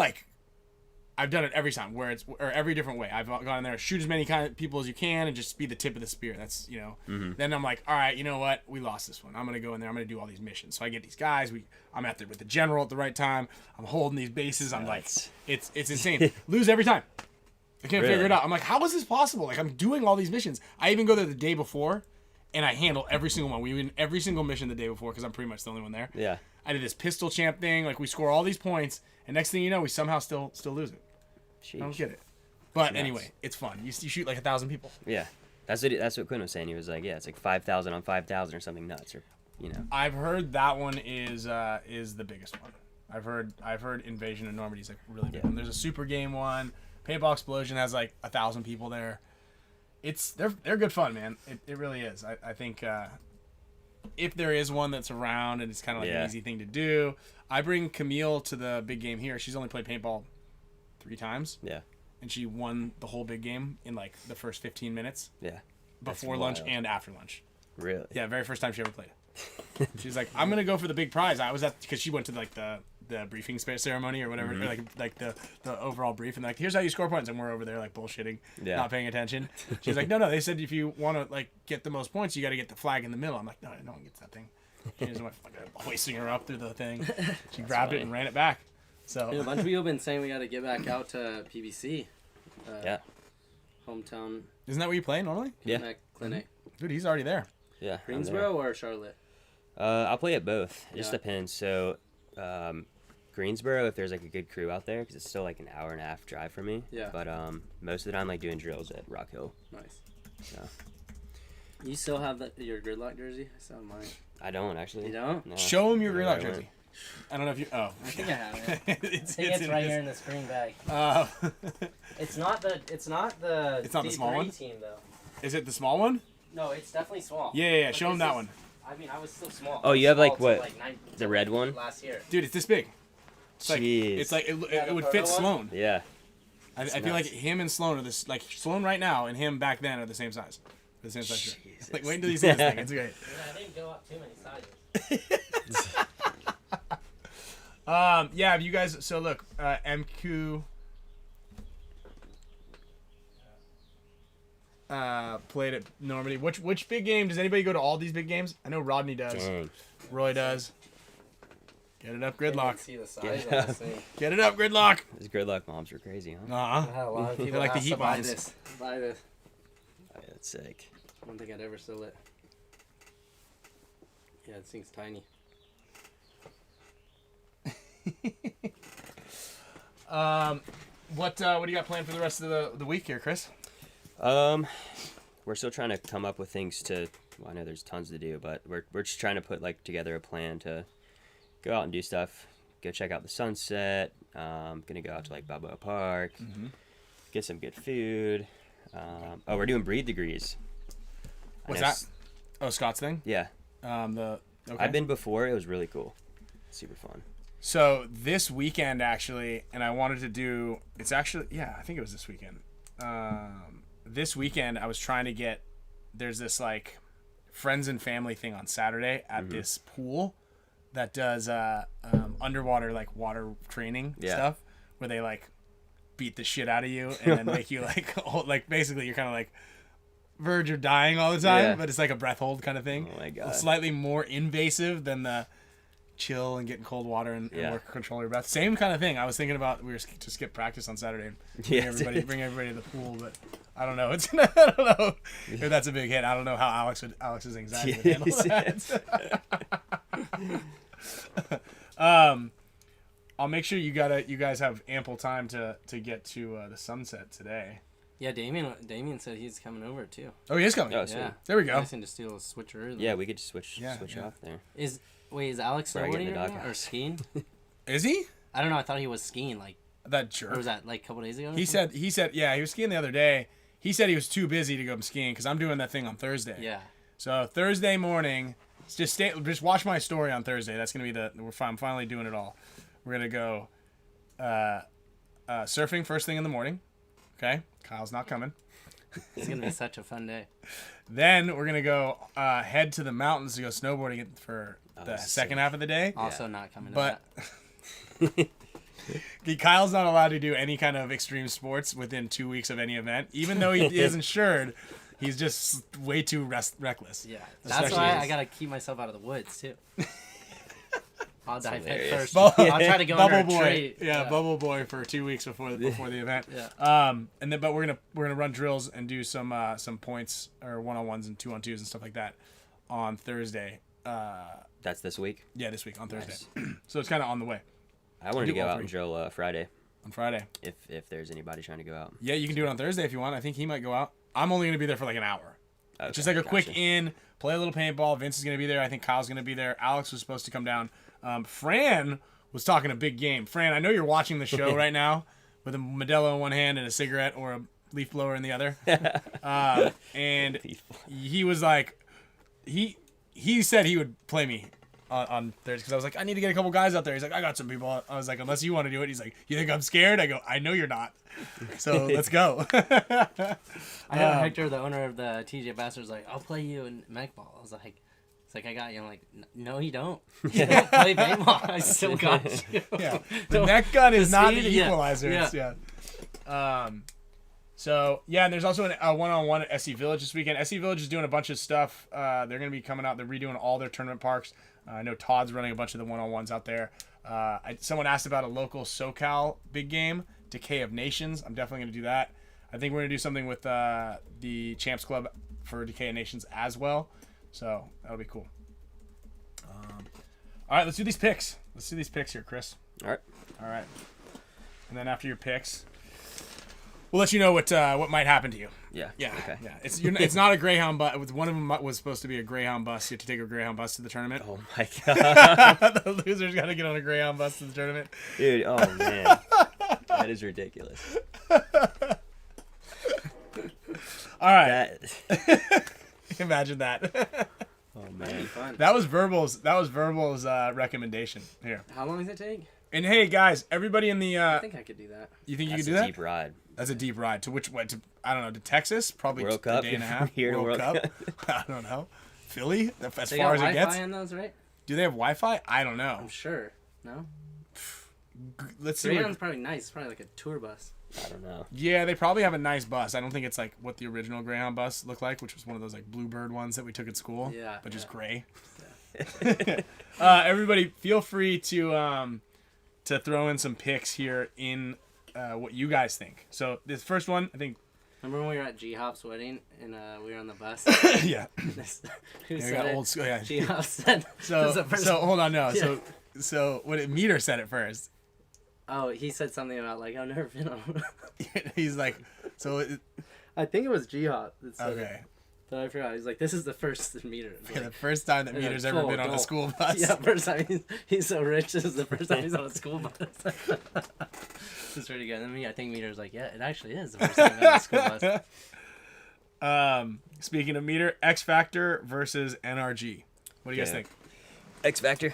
done it every time or every different way. I've gone in there, shoot as many kind of people as you can, and just be the tip of the spear. That's Then I'm like, all right, you know what? We lost this one. I'm gonna go in there. I'm gonna do all these missions. So I get these guys. I'm out there with the general at the right time. I'm holding these bases. I'm like, it's insane. Lose every time. I can't figure Really? it out. I'm like, how is this possible? Like I'm doing all these missions. I even go there the day before, and I handle every single one. We win every single mission the day before because I'm pretty much the only one there. Yeah. I did this pistol champ thing. Like we score all these points, and next thing you know, we somehow still lose it. I don't Sheesh. get it. But Nuts. anyway, it's fun. You shoot like 1,000 people. Yeah. That's what Quinn was saying. He was like, yeah, it's like 5,000 on 5,000 or something nuts, or I've heard that one is the biggest one. I've heard Invasion of Normandy is like really big Yeah. one. There's a super game one. Paintball Explosion has like 1,000 people there. They're good fun, man. It really is. I think if there is one that's around and it's kind of like Yeah. an easy thing to do, I bring Camille to the big game here. She's only played paintball 3 times. Yeah. And she won the whole big game in like the first 15 minutes Yeah. before lunch and after lunch. Really? Yeah, very first time she ever played. She's like, I'm gonna go for the big prize. I was at because she went to like the briefing ceremony or whatever, or like the overall brief, and like here's how you score points, and we're over there like bullshitting, not paying attention. She's like, no, they said if you want to like get the most points, you got to get the flag in the middle. I'm like, no one gets that thing. She just went like hoisting her up through the thing. She grabbed it and ran it back. So A bunch of people have been saying we got to get back out to PBC. Yeah. Hometown isn't that where you play normally? Yeah. Connect Clinic. Dude, he's already there. Yeah. I'm there. Greensboro or Charlotte? I'll play at both. It just Yeah. depends. So, Greensboro, if there's like a good crew out there, because it's still like an hour and a half drive for me. Yeah. But most of the time, like doing drills at Rock Hill. Nice. So You still have your gridlock jersey? I still have mine. I don't actually. You don't? No. Show him your No, Gridlock I jersey. I don't know if you. Oh, I think I have it. it's, I think it's in right his- here in this green bag. It's Not the It's not the D3 small one? team though. Is it the small one? No, it's definitely small. Yeah. But Show him this that is- one, I mean, I was still small. Oh, I was you have, like, small till, what, like, the red one? last year. dude. It's this big. It's like Jeez. it's like Yeah, it the would photo fit one? Sloan. Yeah. I feel like him and Sloan are this like Sloan right now and him back then are the same size. The same size shirt. Jesus. Like wait until you see this thing. It's great. Yeah, I didn't go up too many sizes. Yeah, have you guys so look, MQ played at Normandy. Which big game does anybody go to all these big games? I know Rodney does. Dang. Roy does. Get it up, I Gridlock. didn't see the size Yeah. on this thing. Get it up, Gridlock. Those Gridlock moms were crazy, huh? I Uh-huh. had a lot of people like the ask heat to buy bombs. this. Buy this. Oh, yeah, that's sick. I don't think I'd ever sell it. Yeah, it seems tiny. What do you got planned for the rest of the week here, Chris? We're still trying to come up with things to. Well, I know there's tons to do, but we're just trying to put like together a plan to go out and do stuff. Go check out the sunset. Gonna go out to like Balboa Park. Get some good food. We're doing breed degrees. What's that? Oh, Scott's thing? Yeah. Okay. I've been before. It was really cool. Super fun. So this weekend actually, and I wanted to do. It's actually I think it was this weekend. This weekend I was trying to get. There's this like friends and family thing on Saturday at this pool that does underwater like water training stuff where they like beat the shit out of you and then make you like basically you're kind of like verge of dying all the time, but it's like a breath hold kind of thing. Oh my God. It's slightly more invasive than the chill and getting cold water and work control your breath. Same kind of thing. I was thinking about we were to skip practice on Saturday and bring everybody to the pool, but I don't know. I don't know if that's a big hit. I don't know how Alex's anxiety would handle that. I'll make sure you guys have ample time to get to the sunset today. Yeah, Damien said he's coming over too. Oh, he is coming. Oh, sweet. There we go. Nice to steal a switcheroo. Yeah, we could just switch off there. Is Alex snowboarding right now or skiing? Is he? I don't know. I thought he was skiing that jerk. Or was that like a couple days ago? He said he was skiing the other day. He said he was too busy to go skiing because I'm doing that thing on Thursday. Yeah. So Thursday morning, just watch my story on Thursday. That's gonna be I'm finally doing it all. We're gonna go surfing first thing in the morning. Okay, Kyle's not coming. It's gonna be such a fun day. Then we're gonna go head to the mountains to go snowboarding for the second half of the day. Also not coming. But Kyle's not allowed to do any kind of extreme sports within 2 weeks of any event, even though he is insured. He's just way too reckless. Yeah, that's why I gotta keep myself out of the woods too. I'll dive head first. I'll try to go under a tree. Yeah, Bubble Boy for 2 weeks before the event. But we're gonna run drills and do some points or 1-on-1s and 2-on-2s and stuff like that on Thursday. That's this week? Yeah, this week on Thursday. So it's kind of on the way. I wanted to go out and drill Friday. On Friday. If there's anybody trying to go out. Yeah, you can do it on Thursday if you want. I think he might go out. I'm only gonna be there for like an hour. Okay, just like a quick in, play a little paintball. Vince is gonna be there. I think Kyle's gonna be there. Alex was supposed to come down. Fran was talking a big game. Fran, I know you're watching the show right now with a Modelo in one hand and a cigarette or a leaf blower in the other. And he was like, he said he would play me on Thursday because I was like, I need to get a couple guys out there. He's like, I got some people. I was like, unless you want to do it. He's like, you think I'm scared? I go, I know you're not. So let's go. I know Hector, the owner of the TJ Bassers, was like, I'll play you in mech ball. I was like, it's like I got you. I'm like, no, you don't. You don't play paintball. I still got you. Yeah, the neck gun is not the equalizer. Yeah. So yeah, and there's also a 1-on-1 at SC Village this weekend. SC Village is doing a bunch of stuff. They're going to be coming out. They're redoing all their tournament parks. I know Todd's running a bunch of the 1-on-1s out there. Someone asked about a local SoCal big game, Decay of Nations. I'm definitely going to do that. I think we're going to do something with the Champs Club for Decay of Nations as well. So that'll be cool. All right, let's do these picks. Let's do these picks here, Chris. All right. And then after your picks, we'll let you know what might happen to you. Yeah. Okay. Yeah. It's not a Greyhound bus. One of them was supposed to be a Greyhound bus. You have to take a Greyhound bus to the tournament. Oh my God. The loser's got to get on a Greyhound bus to the tournament. Dude, oh man, that is ridiculous. All right. Imagine that. Oh man. That was Verbal's recommendation here. How long does it take? And hey guys, everybody in the I think I could do that. You think you That's could do that? Deep ride. That's a deep ride. To which way? To I don't know. To Texas? Probably World a Cup. day and a half. Here World Cup. I don't know. Philly? As They far got as it gets. Wi-Fi in those, right? Do they have Wi-Fi? I don't know. I'm sure. No. Let's see. Greyhound's probably nice. It's probably like a tour bus. I don't know. Yeah, they probably have a nice bus. I don't think it's like what the original Greyhound bus looked like, which was one of those like Bluebird ones that we took at school. Yeah. But just gray. Yeah. Everybody, feel free to throw in some picks here in what you guys think. So this first one, I think Remember when we were at G-Hop's wedding and we were on the bus? Yeah. Who Yeah, said got it? old school. Yeah. G-Hop said. So hold on, no. Yeah. So what? Meter said it first. Oh, he said something about like I've never been on. He's like, so. I think it was G-Hop that said Okay. it. But I forgot. He's like, this is the first meter. Yeah, the first time that Meter's ever been on a school bus. Yeah, first time he's so rich. This is the first time he's on a school bus. It's pretty good. I think Meter's like, yeah, it actually is the first time I'm on a school bus. Speaking of Meter, X Factor versus NRG. What do you guys think? X Factor.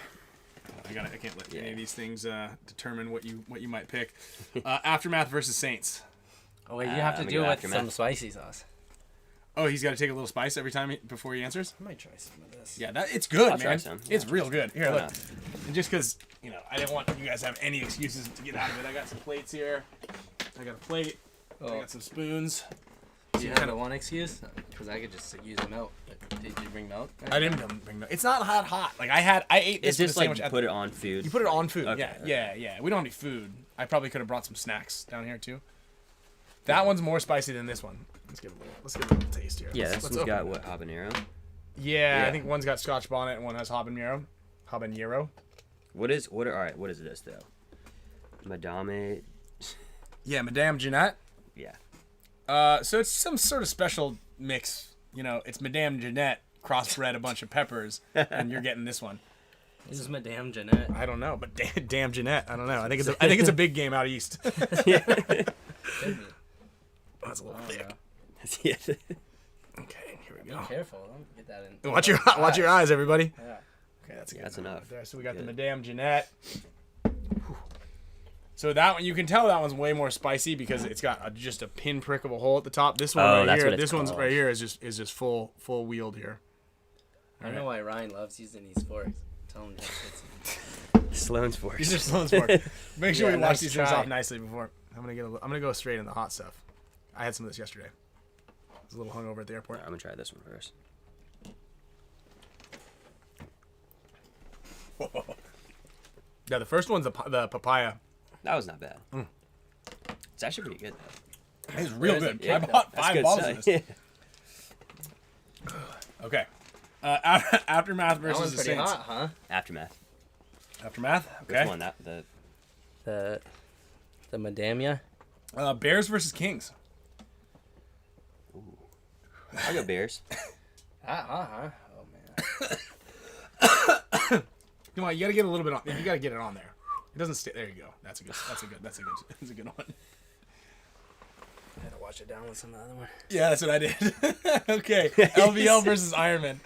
I can't let any of these things determine what you might pick. Aftermath versus Saints. Oh wait, you have to do it with some spicy sauce. Oh, he's got to take a little spice every time before he answers? I might try some of this. Yeah, it's good, I'll try man. some. It's real good. Here, look. Yeah. And just because, I didn't want you guys to have any excuses to get out of it, I got some plates here. I got a plate. I got some spoons. Do you have a one excuse? Because I could just use a milk. But did you bring milk? I didn't bring milk. It's not hot. Like, I ate this It's just with a like sandwich. you put it on food. You put it on food. Okay, Yeah. We don't have any food. I probably could have brought some snacks down here, too. That one's more spicy than this one. Let's give it a little taste here. Yeah, Let's this one's got what, habanero? Yeah, I think one's got Scotch bonnet and one has habanero. What is this though? Madame. Yeah, Madame Jeanette. Yeah. So it's some sort of special mix. It's Madame Jeanette crossbred a bunch of peppers, and you're getting this one. This is Madame Jeanette. I don't know, but damn Jeanette. I don't know. I think it's a big game out east. Yeah. That's a little thick. Yeah. Okay, here we go. Be careful. Don't get that in. Watch your eyes, everybody. Yeah. Okay, that's good. That's enough. There. So we got Good. the Madame Jeanette. Whew. So that one, you can tell that one's way more spicy because it's got just a pinprick of a hole at the top. This one this one's right here is just full wheeled here. I don't know why Ryan loves using these forks. Tell him it's Sloan's forks. These are Sloan's forks. Make sure we wash nice these try. things off nicely before. I'm gonna go straight in the hot stuff. I had some of this yesterday. I was a little hungover at the airport. I'm gonna try this one first. Yeah, the first one's the papaya. That was not bad. It's actually pretty good though. It's real good. Yeah, I bought that's 5 good bottles of stuff. this. Okay. Aftermath that versus one's the pretty Saints. hot, huh? Aftermath. Aftermath. Okay. Which one? The Madamia. Bears versus Kings. I'll go Bears. Oh man. Come on, you gotta get a little bit on. You gotta get it on there. It doesn't stay. There you go. That's a good one. I had to wash it down with some of the other one. Yeah, that's what I did. Okay. LVL versus Ironman.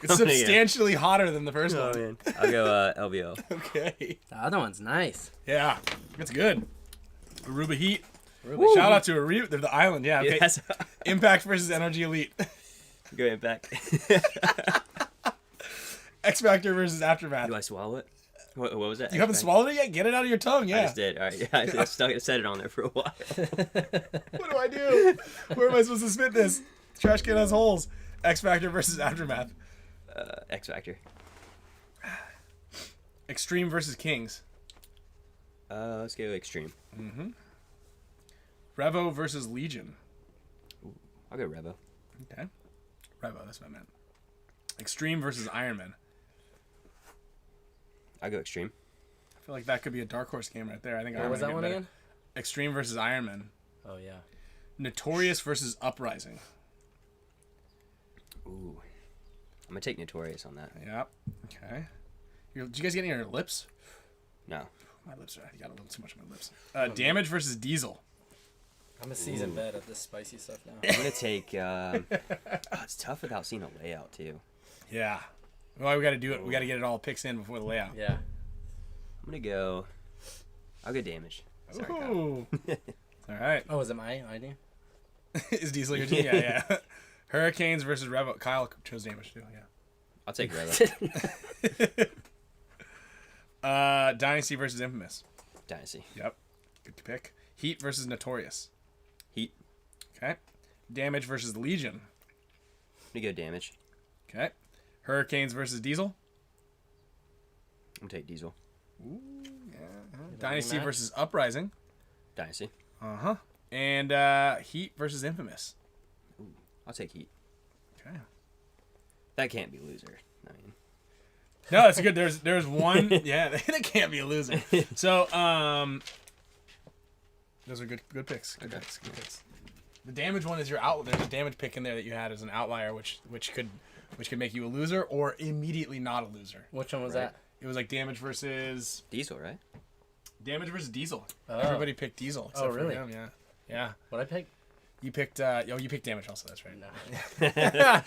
It's substantially hotter than the first one. Man. I'll go LVO. Okay. The other one's nice. Yeah, it's good. Aruba Heat. Aruba Shout out to Aruba. They're the island. Yeah. Okay. Yes. Impact versus Energy Elite. Go Impact. X Factor versus Aftermath. Do I swallow it? What was that? You haven't swallowed it yet? Get it out of your tongue. Yeah. I just did. All right. Yeah, I set it on there for a while. What do I do? Where am I supposed to spit this? Trash can has holes. X Factor versus Aftermath. X Factor. Extreme versus Kings. Let's go Extreme. Revo versus Legion. I'll go Revo. Okay. Revo, that's what I meant. Extreme versus Ironman. I'll go Extreme. I feel like that could be a dark horse game right there. I think What was that one again? Extreme versus Ironman. Oh yeah. Notorious versus Uprising. Ooh. I'm gonna take Notorious on that. Yep. Okay. Did you guys get any on your lips? No. My lips are. I got a little too much on my lips. Damage versus Diesel. I'm a seasoned vet of this spicy stuff now. I'm gonna take. It's tough without seeing a layout too. Yeah. Well, we got to do it. We got to get it all picks in before the layout. Yeah. I'm gonna go. I'll go Damage. Sorry, Kyle. Ooh. All right. Oh, is it my idea? Is Diesel your team? Yeah. Hurricanes versus Revo. Kyle chose Damage too. Yeah. I'll take Revo. Dynasty versus Infamous. Dynasty. Yep. Good pick. Heat versus Notorious. Heat. Okay. Damage versus Legion. I'm gonna go Damage. Okay. Hurricanes versus Diesel. I'm gonna take Diesel. Ooh, yeah. Dynasty versus Uprising. Dynasty. Uh-huh. And Heat versus Infamous. Ooh, I'll take Heat. Okay. That can't be a loser. I mean, no, that's good. There's one. Yeah, that can't be a loser. So those are good picks. Good picks. The damage one is your out. There's a damage pick in there that you had as an outlier, which could make you a loser or immediately not a loser. Which one was that? It was like damage versus Diesel, right? Damage versus Diesel. Oh. Everybody picked Diesel. Except really? For him, yeah. What I pick? You picked you picked damage also. That's right. No.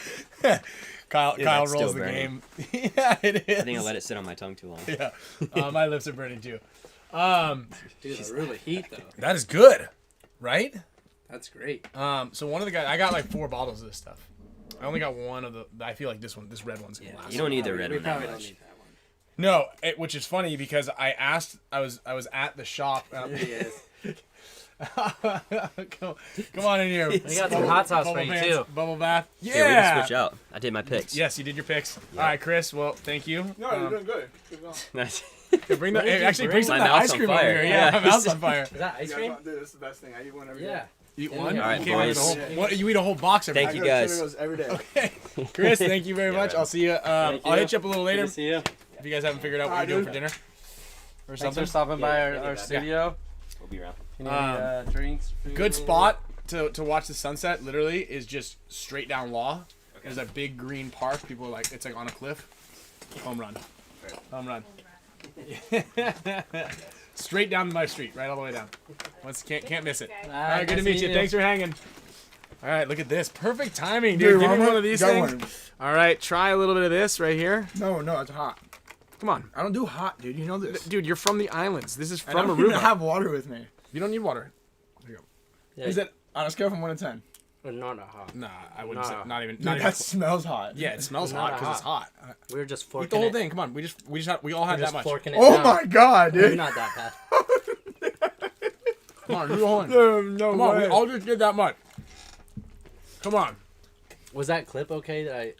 Kyle that's rolls still the burning. game. Yeah, it is. I think I let it sit on my tongue too long. Yeah, my lips are burning too. Dude, Aruba Heat though. That is good, right? That's great. So one of the guys, I got like 4 bottles of this stuff. I only got one of the. I feel like this red one's gonna last. You don't need the red We one that probably don't much. need that one. No, which is funny because I asked. I was at the shop. There he is. Come on in here. We got some hot sauce for you pants, too. Bubble bath. Yeah, we can switch out. I did my picks. Yes, you did your picks. All right, Chris. Well, thank you. No, you're doing good. Keep going. Nice. Bring the What did you actually bring? bring some My of that mouth's ice on cream over fire. here. Yeah, Yeah. my mouth's on fire. Is that ice cream? Dude, this is the best thing. I eat one every day. Yeah. You eat one? All right, You can't eat boys. a whole- what, you eat a whole box every Thank day. you, I go to guys. Trader Joe's every day. Okay, Chris. Thank you very much. man. I'll see you. I'll hit you up a little later Good to see you. if you guys haven't figured out what Alright, you're doing dude. for dinner or Thanks something. for stopping by Yeah, our yeah. studio. We'll be around. Any drinks? Food? Good spot to watch the sunset. Literally is just straight down Law. There's a big green park. People are like it's like on a cliff. Home run. Home run. Straight down my street, right all the way down. Can't miss it. All right, good to meet you. Thanks for hanging. All right, look at this. Perfect timing, dude. Give me one of these things. All right, try a little bit of this right here. No, it's hot. Come on. I don't do hot, dude. You know this. Dude, you're from the islands. This is I from don't even Aruba. have water with me. You don't need water. Yeah, Is it on a scale from 1 to 10? not hot. Nah, I wouldn't say. Nah. Not even. Dude, Not even. that smells hot. Yeah, it smells Not hot because it's hot. We were just forking Eat the whole it. thing. Come on. We all have We're that just much. forking it Oh down. my god, Maybe dude. not that bad. Come on, do the whole thing. No Come on, we way. all just did that much. Come on. Was that clip okay that I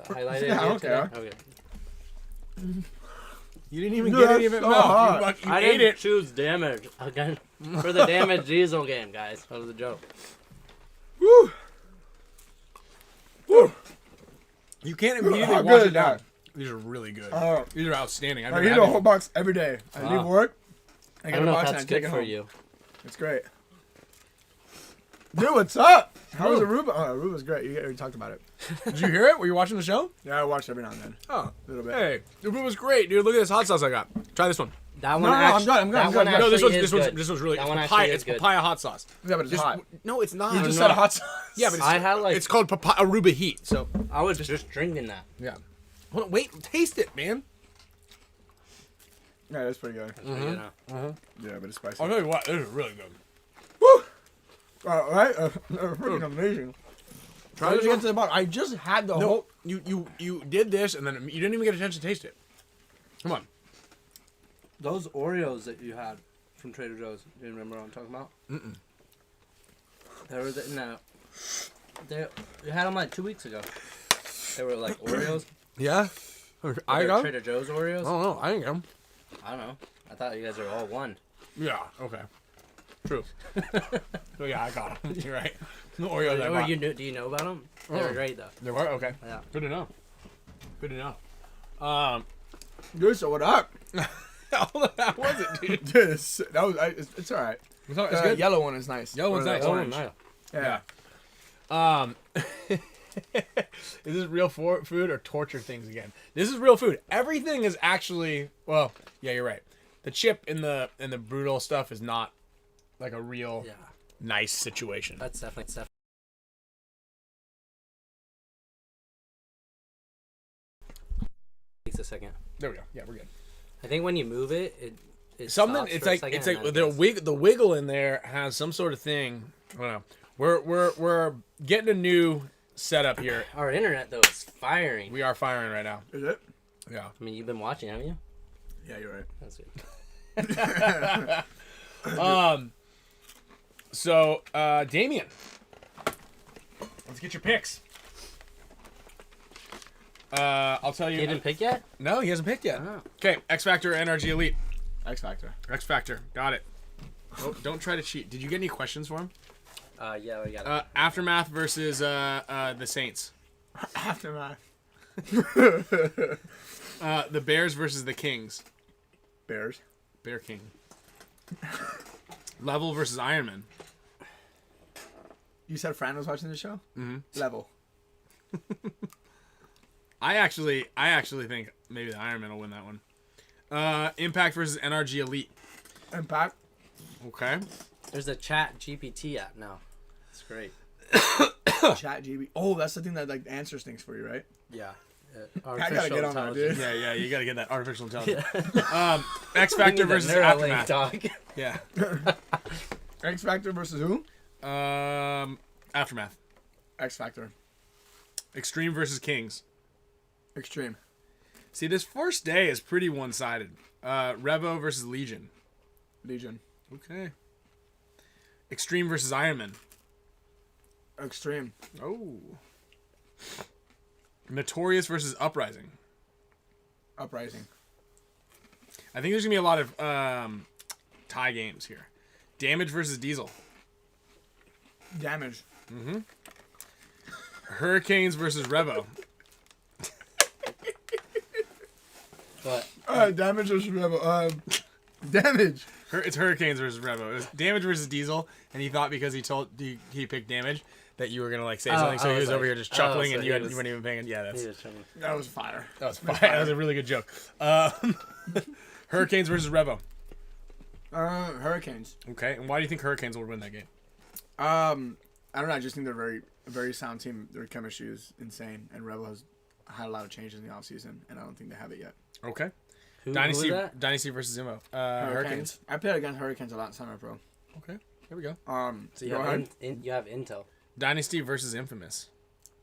highlighted? Yeah, I here don't today? care. Okay. You didn't even Dude, get any of that's it so milk. hot. You I ate didn't it. choose damage again for the damage diesel game, guys. That was a joke. Woo. Woo. You can't immediately How wash good it down. is These are really good. Uh, These are outstanding. I've I never eat had a these. whole box every day. I leave work. I I get don't a know if box that's and I take good it for home. you. It's great. Dude, what's up? How was Aruba? Oh, Aruba's great. You already talked about it. Did you hear it? Were you watching the show? Yeah, I watch every now and then. Oh, A little bit. hey, the food was great, dude. Look at this hot sauce I got. Try this one. That one No, actually, I'm good, I'm good, that I'm one good. actually No, is good. this one's really. That It's one papaya. actually It's is good. papaya hot sauce. Yeah, but it's Just- hot. No, it's not. You just no. said hot sauce. Yeah, but it's, I had like it's called papaya Aruba heat. So I was just drinking that. yeah. Hold on, wait, taste it, man. Yeah, that's pretty good. That's pretty good, huh? Yeah, but it's spicy. I'll tell you what, this is really good. Woo! All right, freaking amazing. Try Try this to one. get to the bottom. I just had the No, whole. you did this and then you didn't even get a chance to taste it. Come on. Those Oreos that you had from Trader Joe's, do you remember what I'm talking about? Mm-mm. They were you had them like 2 weeks ago. They were like Oreos. Yeah. I They're got. Trader Joe's Oreos. I don't know. I didn't get them. I don't know. I thought you guys were all one. Yeah. Okay. True. So yeah, I got them. You're right. No Oreos. I bought. Do you know about them? They were great though. They were okay. Yeah. Good to know. Good to know. Dude, so what up? How was it, dude? Dude, it's all right. It's all- The it's good. yellow one is nice. Yellow one's Or the nice. Orange. nice. Yeah. Is this real food or torture things again? This is real food. Everything is actually well. Yeah, you're right. The chip in the brutal stuff is not like a real Yeah. nice situation. That's definitely stuff. Takes a second. There we go. Yeah, we're good. I think when you move it, it Something. stops It's for a like second it's and like then it goes. the wiggle in there has some sort of thing. I don't know. We're getting a new setup here. Our internet though is firing. We are firing right now. Is it? Yeah. I mean, you've been watching, haven't you? Yeah, you're right. That's good. So, Damien, let's get your picks. I'll tell you. You didn't pick yet? No, he hasn't picked yet. Oh. Okay, X Factor, NRG Elite. X Factor. X Factor, got it. Oh, don't try to cheat. Did you get any questions for him? Yeah, we got it. Aftermath versus the Saints. Aftermath. The Bears versus the Kings. Bears. Bear King. Level versus Ironman. You said Fran was watching the show? Mm-hmm. Level. I actually think maybe the Ironman will win that one. Impact versus NRG Elite. Impact. Okay. There's a Chat GPT app now. It's great. Chat GB. Oh, that's the thing that like answers things for you, right? Yeah. I gotta get on that, dude. Yeah, you gotta get that artificial intelligence. X Factor versus Aftermath. Dog. Yeah. X Factor versus who? Aftermath. X Factor. Extreme versus Kings. Extreme. See, this first day is pretty one-sided. Revo versus Legion. Legion. Okay. Extreme versus Ironman. Extreme. Oh. Notorious versus Uprising. Uprising. I think there's gonna be a lot of tie games here. Damage versus Diesel. Damage. Mm-hmm. Hurricanes versus Revo. But Damage versus Rebel. Damage. It's Hurricanes versus Revo. It was Damage versus Diesel, and he thought because he picked Damage that you were gonna like say something, so he was over here just chuckling, and you weren't even paying. Yeah, that's That was fire. that was fire. That was a really good joke. Hurricanes versus Revo. Hurricanes. Okay, and why do you think Hurricanes will win that game? I don't know. I just think they're a very sound team. Their chemistry is insane, and Rebel has had a lot of changes in the offseason, and I don't think they have it yet. Okay. who Dynasty was that? Dynasty versus Zimmo. Hurricanes. I played against Hurricanes a lot in summer, bro. Okay, here we go. So you go have, ahead. you have Intel. Dynasty versus Infamous.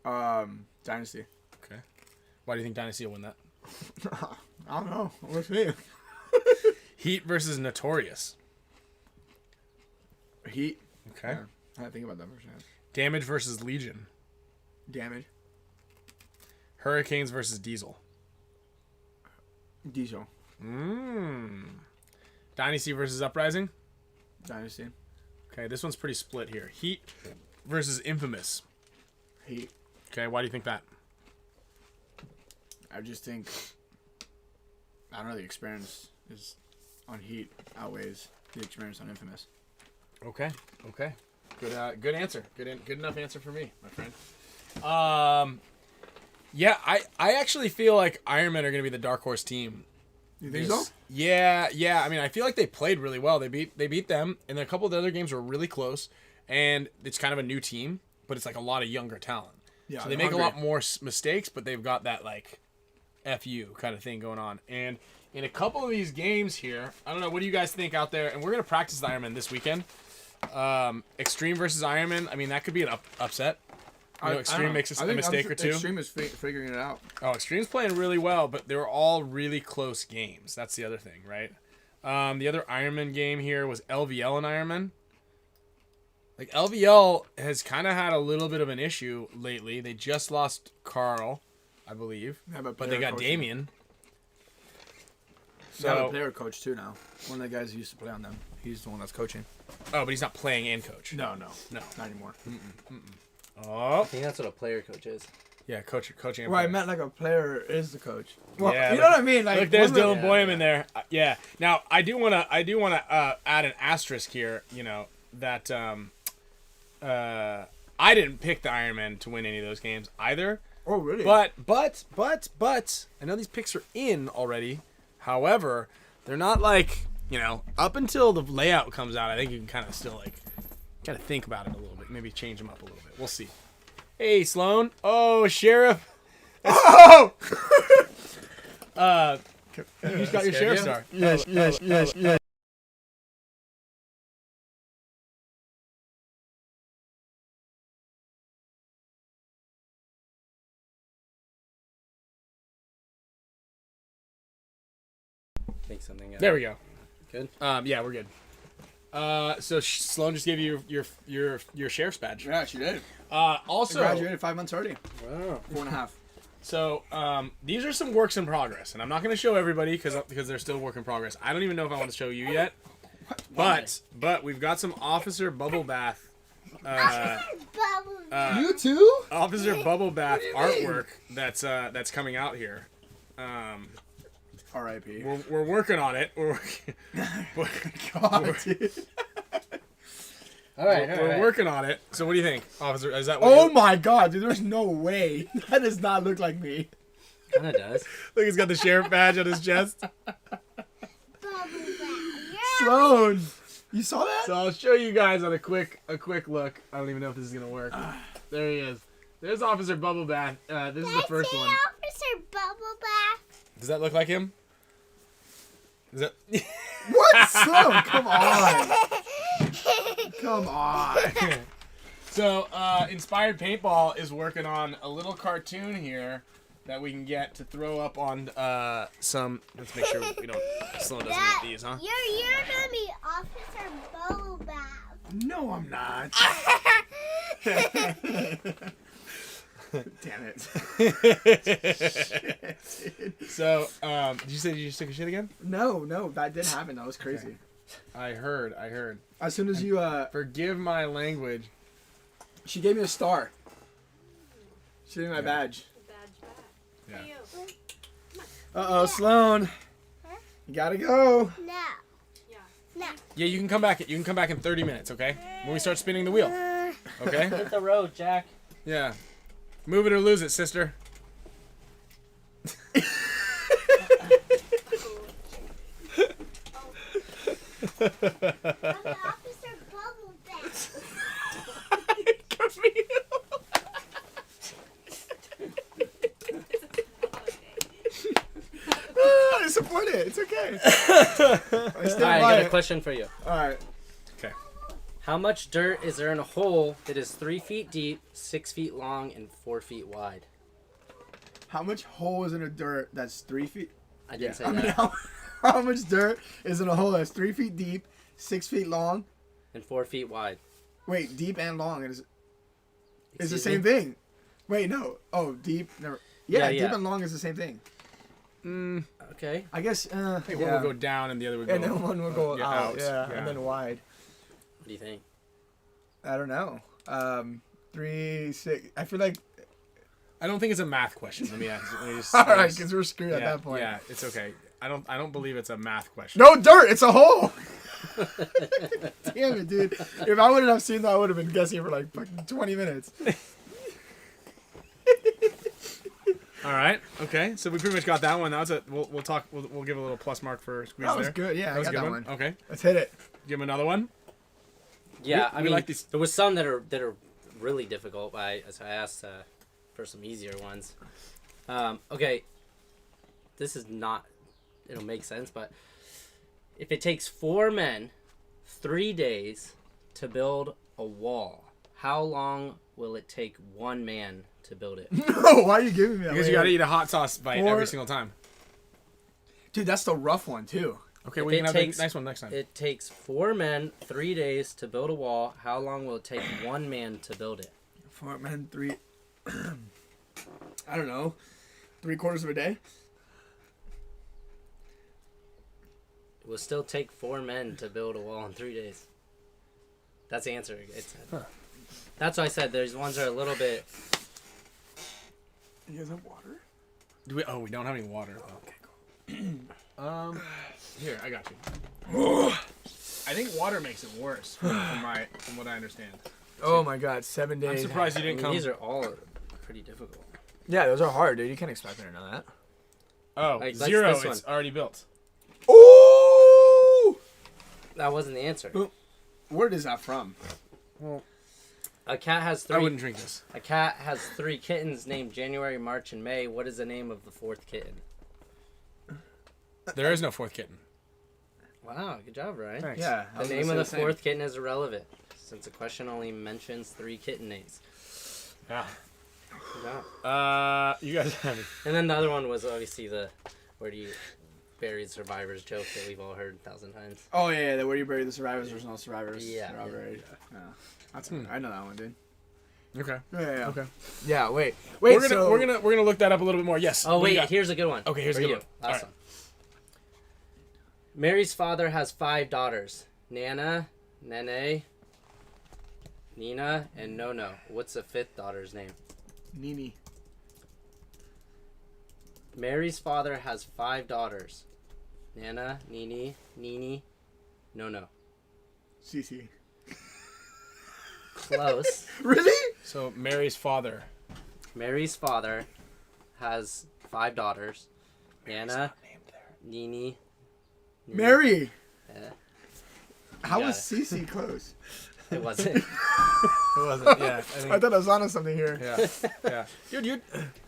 Dynasty. Okay. Why do you think Dynasty will win that? I don't know. We'll see. Heat versus Notorious. Heat. Okay. Yeah, I had to think about that first. Damage versus Legion. Damage. Hurricanes versus Diesel. Diesel. Dynasty versus Uprising. Dynasty. Okay, this one's pretty split here. Heat versus Infamous. Heat. Okay, why do you think that? I just think, I don't know, the experience is on Heat outweighs the experience on Infamous. Okay. Good answer. Good enough answer for me, my friend. Yeah, I actually feel like Ironman are going to be the dark horse team. You think so? Yeah. I mean, I feel like they played really well. They beat them, and a couple of the other games were really close. And it's kind of a new team, but it's like a lot of younger talent. Yeah, so they make a lot more mistakes, but they've got that like FU kind of thing going on. And in a couple of these games here, I don't know, what do you guys think out there? And we're gonna practice the Ironman this weekend. Extreme versus Ironman. I mean, that could be an upset. You know, Extreme makes a mistake or two. Extreme is figuring it out. Oh, Extreme's playing really well, but they were all really close games. That's the other thing, right? The other Ironman game here was LVL and Ironman. Like, LVL has kind of had a little bit of an issue lately. They just lost Carl, I believe. Yeah, but they got Damien. So, they have a player coach, too, now. One of the guys who used to play on them. He's the one that's coaching. Oh, but he's not playing and coach. No. Not anymore. Oh. I think that's what a player coach is. Yeah, coaching. Well, I meant like a player is the coach. Well, yeah, you know what I mean? Like, look, there's Dylan Boyum in there. Yeah. Now, I do want to add an asterisk here, you know, that I didn't pick the Ironman to win any of those games either. Oh, really? But I know these picks are in already. However, they're not like, you know, up until the layout comes out, I think you can kind of still like kind of think about it a little bit, maybe change them up a little bit. We'll see. Hey, Sloan. Oh, Sheriff. Oh! You just got your Sheriff star. Yes. Make something up. There we go. Good. Yeah, we're good. So Sloan just gave you your Sheriff's badge. Yeah, she did. Also, I graduated 5 months already. Wow. 4.5. So these are some works in progress, and I'm not going to show everybody because they're still work in progress. I don't even know if I want to show you yet. But we've got some Officer Bubble Bath. You too? Officer Bubble Bath artwork that's coming out here. R.I.P. We're working on it. God, dude. We're working on it. So what do you think, Officer? Is that what Oh my God, dude! There's no way. That does not look like me. Kind of does. Look, he's got the sheriff badge on his chest. Sloan, you saw that? So I'll show you guys on a quick look. I don't even know if this is gonna work. There he is. There's Officer Bubble Bath. This is the first one. Officer Bubble Bath. Does that look like him? Is that? What? Sloan, come on. Come on. So, Inspired Paintball is working on a little cartoon here that we can get to throw up on some. Let's make sure we don't. Sloan doesn't get these, huh? You're gonna be Officer Bubble Bath. No, I'm not. Damn it. So, did you say you just took a shit again? No, that did happen. That was crazy. Okay. I heard. As soon as you Forgive my language. she gave me a star. She gave me my badge. Yeah. Uh-oh, Sloan. You gotta go. No. Yeah, you can come back. You can come back in 30 minutes, okay? When we start spinning the wheel. Okay? Hit the road, Jack. Yeah. Move it or lose it, sister. I'm the Officer Bubble Bath. I support it. It's okay. Alright, I got a question for you. Alright. Okay. How much dirt is there in a hole that is 3 feet deep, 6 feet long, and 4 feet wide? How much hole is in a dirt that's 3 feet? I didn't say I mean, that. how much dirt is in a hole that's 3 feet deep, 6 feet long? And 4 feet wide. Wait, deep and long is the Excuse same me? thing. Wait, no. Oh, deep. Never. Yeah, Yeah. deep and long is the same thing. Okay. I guess. I think one will go down and the other would go. And then one will go out. Yeah, Yeah. and then wide. What do you think? I don't know. 3, 6. I feel like. I don't think it's a math question. Let me just. All right, because we're screwed at that point. Yeah, it's okay. I don't believe it's a math question. No dirt. It's a hole. Damn it, dude. If I wouldn't have seen that, I would have been guessing for like fucking 20 minutes. All right. Okay. So we pretty much got that one. That was a. We'll talk. We'll give a little plus mark for squeeze That was there. good. Yeah, That was I a got good that one. Okay. Let's hit it. Give him another one. Yeah, We I mean, like these- there was some that are really difficult. But I asked for some easier ones. Okay, this is not. It'll make sense, but if it takes 4 men 3 days to build a wall, how long will it take 1 man to build it? No, why are you giving me that? Because you got to eat a hot sauce bite every single time. Dude, that's the rough one too. Okay, If we it can have takes- the nice one next time. It takes 4 men 3 days to build a wall. How long will it take 1 man to build it? 4 men, 3. I don't know. 3/4 of a day. It will still take 4 men to build a wall in 3 days. That's the answer. That's why I said there's ones that are a little bit. You guys have water? Do we? Oh, we don't have any water. Oh, okay, cool. Here, I got you. I think water makes it worse, from what I understand. Oh my God, 7 days. I'm surprised you didn't come. These are all pretty difficult. Yeah, those are hard, dude. You can't expect me to know that. Oh, Like 0. this It's one. already built. Ooh! That wasn't the answer. Where is that from? Well, A cat has I 3. wouldn't drink this. A cat has 3 kittens named January, March, and May. What is the name of the 4th kitten? There is no 4th kitten. Wow, good job, Ryan. Thanks. Yeah. I The was name gonna of say the same. 4th kitten is irrelevant, since the question only mentions 3 kitten names. Yeah. Good job. You guys have it. And then the other one was obviously the where do you bury the survivors joke that we've all heard 1,000 times. Oh yeah, where you bury the survivors, there's no survivors. Yeah. They're all buried. Yeah. That's I know that one, dude. Okay. Yeah. Okay. Yeah. Wait. We're gonna look that up a little bit more. Yes. Oh what do you wait, got? here's a good one. Okay, here's a For good you. one. Last Alright. one. Mary's father has 5 daughters. Nana, Nene, Nina, and Nono. What's the fifth daughter's name? Nini. Mary's father has 5 daughters. Nana, Nini, Nono. Cece. Close. Really? So Mary's father. Mary's father has 5 daughters. Nana, Nini. Mary. How got was Cece close? It wasn't. It wasn't. Yeah. I thought I was onto something here. Yeah. Yeah. Dude,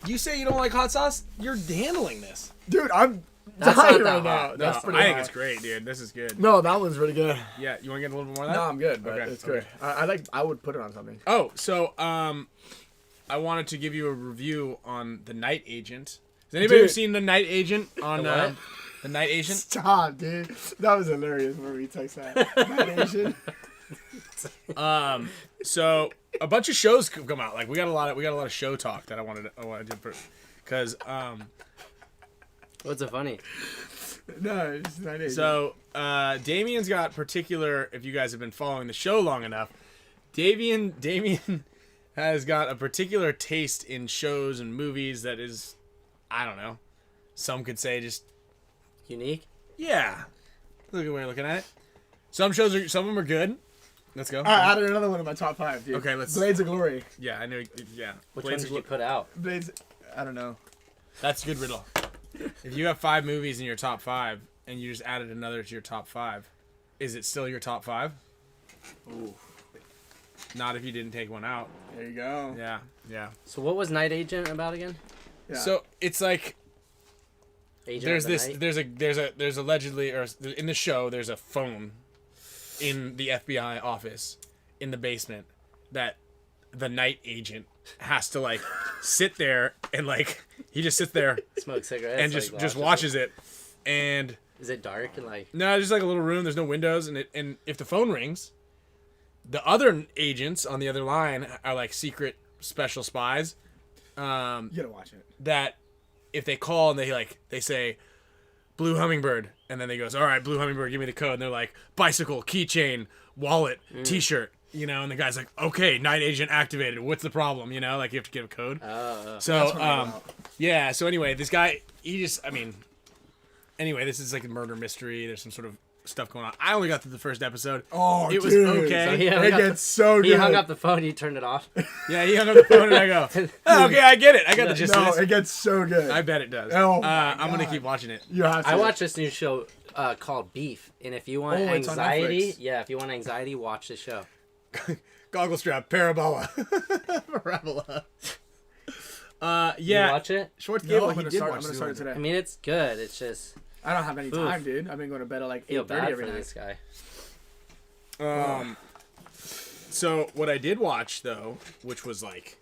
you say you don't like hot sauce? You're handling this. Dude, I'm That's dying not right that now. hot. That's No, pretty I think hot. it's great, dude. This is good. No, that one's really good. Yeah. You want to get a little bit more of that? No, I'm good, but Okay, it's good. okay. I would put it on something. Oh, so I wanted to give you a review on The Night Agent. Has anybody Dude. seen The Night Agent on The what? The Night Agent? Stop, dude. That was hilarious when we text that. That Asian. So a bunch of shows come out. Like we got a lot of show talk that I wanted to put because What's so funny? No, it's not Asian. so Damien's got particular. If you guys have been following the show long enough, Damien has got a particular taste in shows and movies that is, I don't know. Some could say just Unique? yeah. Look at way you're looking at it. Some of them are good. Let's go. I added another one in my top 5, dude. Okay, let's- Blades of Glory. Yeah, I knew. Yeah. Which Blades one of did you put out? Blades. I don't know. That's a good riddle. If you have 5 movies in your top 5 and you just added another to your top 5, is it still your top 5? Ooh. Not if you didn't take one out. There you go. Yeah. So what was Night Agent about again? Yeah. So it's like Agent there's of the this Night? there's allegedly, or in the show there's a phone in the FBI office in the basement that the night agent has to like sit there and like he just sits there Smoke cigarettes and just watches it. And Is it dark and like no, it's just like a little room. There's no windows, and if the phone rings, the other agents on the other line are like secret special spies. You gotta watch it. That if they call and they say Blue Hummingbird, and then they goes, all right, Blue Hummingbird, give me the code, and they're like keychain, wallet, t-shirt, and the guy's like, okay, night agent activated. What's the problem? Like you have to give a code. So yeah. So anyway, this guy, this is like a murder mystery. There's some sort of stuff going on. I only got through the first episode. Oh, it was dude. okay. So It gets so good. he hung up the phone, you turned it off. Yeah, he hung up the phone and I go, oh, okay, I get it. I got the gist No, of this. it gets so good. I bet it does. Oh my I'm gonna God. keep watching it. You have to. I watched this new show called Beef, and if you want it's on anxiety, Netflix. watch this show. Goggle strap, parabola, parabola. You Yeah. watch it? Short No, Gable, I'm he gonna did start. watch I'm gonna the start one. it today. I mean, it's good. It's just I don't have any Oof. time, dude. I've been going to bed at like feel 8:30 bad every for night. this guy. So what I did watch though, which was like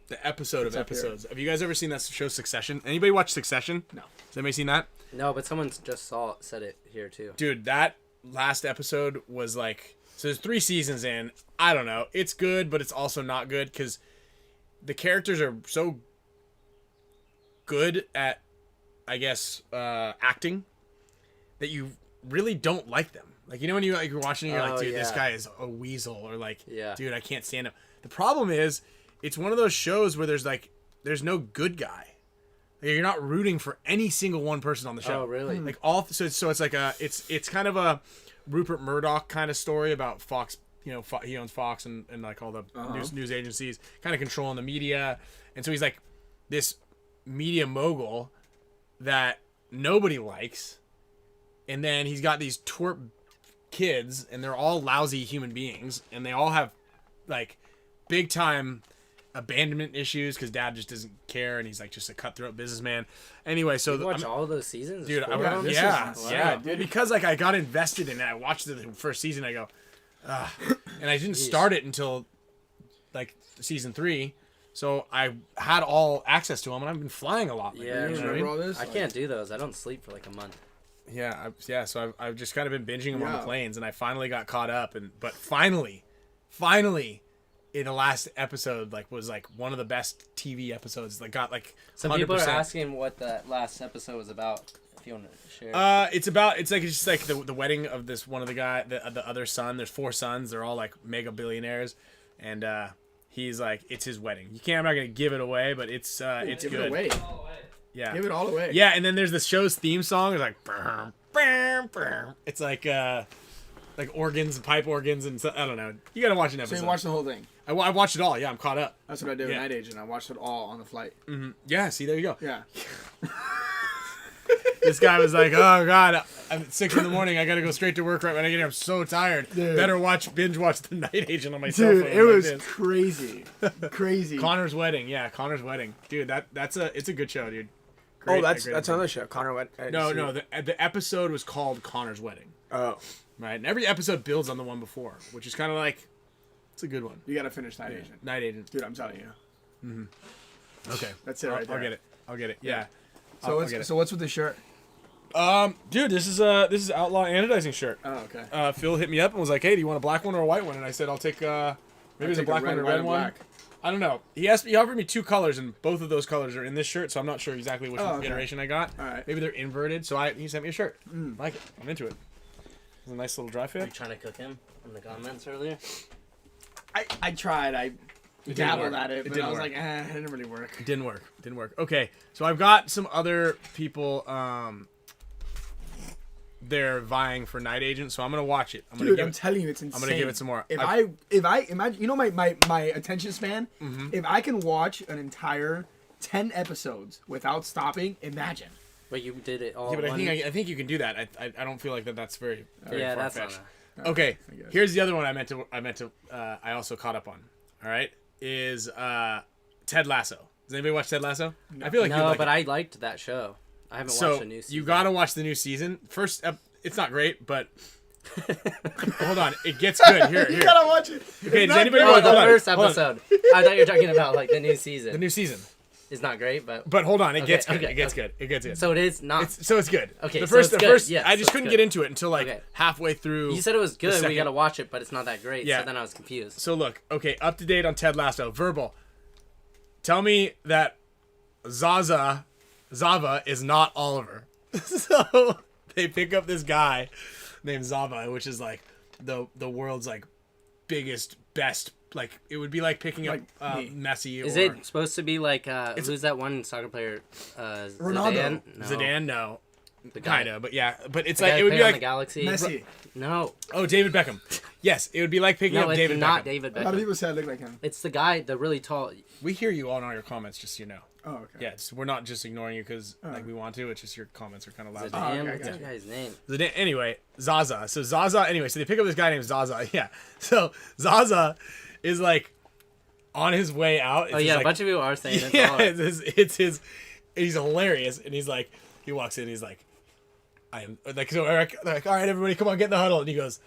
the episode of up here? episodes. Have you guys ever seen that show Succession? Anybody watch Succession? No. Has anybody seen that? No, but someone just said it here too. Dude, that last episode was like, so there's 3 seasons in. I don't know. It's good, but it's also not good because the characters are so good at, I guess, acting that you really don't like them. Like, when you're watching it, you're like, Oh, dude, this yeah. guy is a weasel, or like, Yeah. dude, I can't stand him. The problem is, it's one of those shows where there's no good guy. Like, you're not rooting for any single one person on the show. Oh, really? Like so it's like it's kind of a Rupert Murdoch kind of story about Fox. He owns Fox and like all the news agencies, kind of controlling the media, and so he's like this media mogul that nobody likes, and then he's got these twerp kids, and they're all lousy human beings, and they all have like big time abandonment issues because dad just doesn't care, and he's like just a cutthroat businessman. Anyway, so You watch all of those seasons? dude, Four of them? yeah, Wow. dude, because like I got invested in it. I watched the first season. I go, ugh. And I didn't start it until like season 3, so I had all access to them, and I've been flying a lot. lately, Yeah, you know what I Remember mean? all this? I can't do those. I don't sleep for like a month. Yeah. So I've just kind of been binging them on the Yeah. planes, and I finally got caught up. But finally, in the last episode, was one of the best TV episodes. Like got like Some 100%. people are asking what that last episode was about. if you want to share. It's just like the wedding of this one of the other son. There's 4 sons. They're all like mega billionaires, and he's like, it's his wedding. I'm not gonna give it away, but it's good. Give it away. Yeah. Give it all away. Yeah, and then there's the show's theme song. It's like, brum, brum, brum. It's like organs, pipe organs, and I don't know. You gotta watch an episode. So you watched the whole thing? I watched it all. Yeah, I'm caught up. That's what I did with Night Agent. I watched it all on the flight. Mm-hmm. Yeah, see, there you go. Yeah. This guy was like, oh, God, I'm at 6 in the morning. I got to go straight to work right when I get here. I'm so tired. Dude. Better binge watch The Night Agent on my cell phone. Dude, it was crazy. Crazy. Connor's Wedding. Yeah, Connor's Wedding. Dude, it's a good show, dude. Great, that's another show. Connor Wedding. No, the episode was called Connor's Wedding. Oh. Right, and every episode builds on the one before, which is kind of like, it's a good one. You got to finish Night Agent. Night Agent. Dude, I'm telling you. Mm-hmm. Okay. That's it right there. I'll get it. Yeah. So what's with the shirt? Dude, this is Outlaw Anodizing shirt. Oh, okay. Phil hit me up and was like, hey, do you want a black one or a white one? And I said, I'll take, maybe it's a black one or a red one. Black. I don't know. He offered me 2 colors, and both of those colors are in this shirt, so I'm not sure exactly which iteration I got. All right. Maybe they're inverted, so he sent me a shirt. I like it. I'm into it. It's a nice little dry Were you fit. trying to cook him in the comments earlier? I tried. I dabbled at it, It but didn't I was work. like, it didn't really work. It didn't work. Okay, so I've got some other people, they're vying for Night Agent, so I'm gonna watch it. I'm telling you, it's insane. I'm gonna give it some more. If I imagine, you know, my attention span. Mm-hmm. If I can watch an entire 10 episodes without stopping, imagine. But you did it all. Yeah, but one... I think you can do that. I don't feel like that's very yeah, that's far-fetched. not. Okay, here's the other one I also caught up on. All right, is Ted Lasso. Does anybody watch Ted Lasso? I feel like no, like but it. I liked that show. I haven't watched the new season. You gotta watch the new season. First, it's not great, but hold on, it gets good. Here. You gotta watch it. Okay, does anybody Oh, watch the hold on, first hold on. episode. I thought you were talking about like the new season. The new season. It's not great, but But hold on, it gets good. okay, It gets good. It gets good. so it is not. It's good. Okay, The so first, it's the good. first. Yes, I so just it's couldn't good. get into it until like Okay. halfway through. You said it was good. We second. gotta watch it, but it's not that great. Yeah. So then I was confused. So look, okay, up to date on Ted Lasso. Verbal. Tell me that Zava is not Oliver. So they pick up this guy named Zava, which is like the world's like biggest, best. Like it would be like picking up Messi. Is or it supposed to be like who's that one soccer player? Ronaldo. Zidane? No. Zidane? No. The guy, Kinda, but yeah, but it's the like guy it would played be on like the Galaxy. Messi. No, oh, David Beckham. Yes, it would be like picking no, up it's David not Beckham. David A lot of Beckham. people say I look like him. It's the guy, the really tall. We hear you all in all your comments, just so you know. Oh, okay. Yeah, we're not just ignoring you because like we want to. It's just your comments are kind of loud. Zidane. okay, What's gotcha. that guy's name? Zidane, anyway, Zaza. So Zaza. Anyway, so they pick up this guy named Zaza. Yeah. So Zaza is like on his way out. Oh yeah, like, a bunch of people are saying it's yeah, all. it's his. He's hilarious, and he's like, he walks in, he's like, I am like, so Eric, they're like, all right, everybody, come on, get in the huddle, and he goes,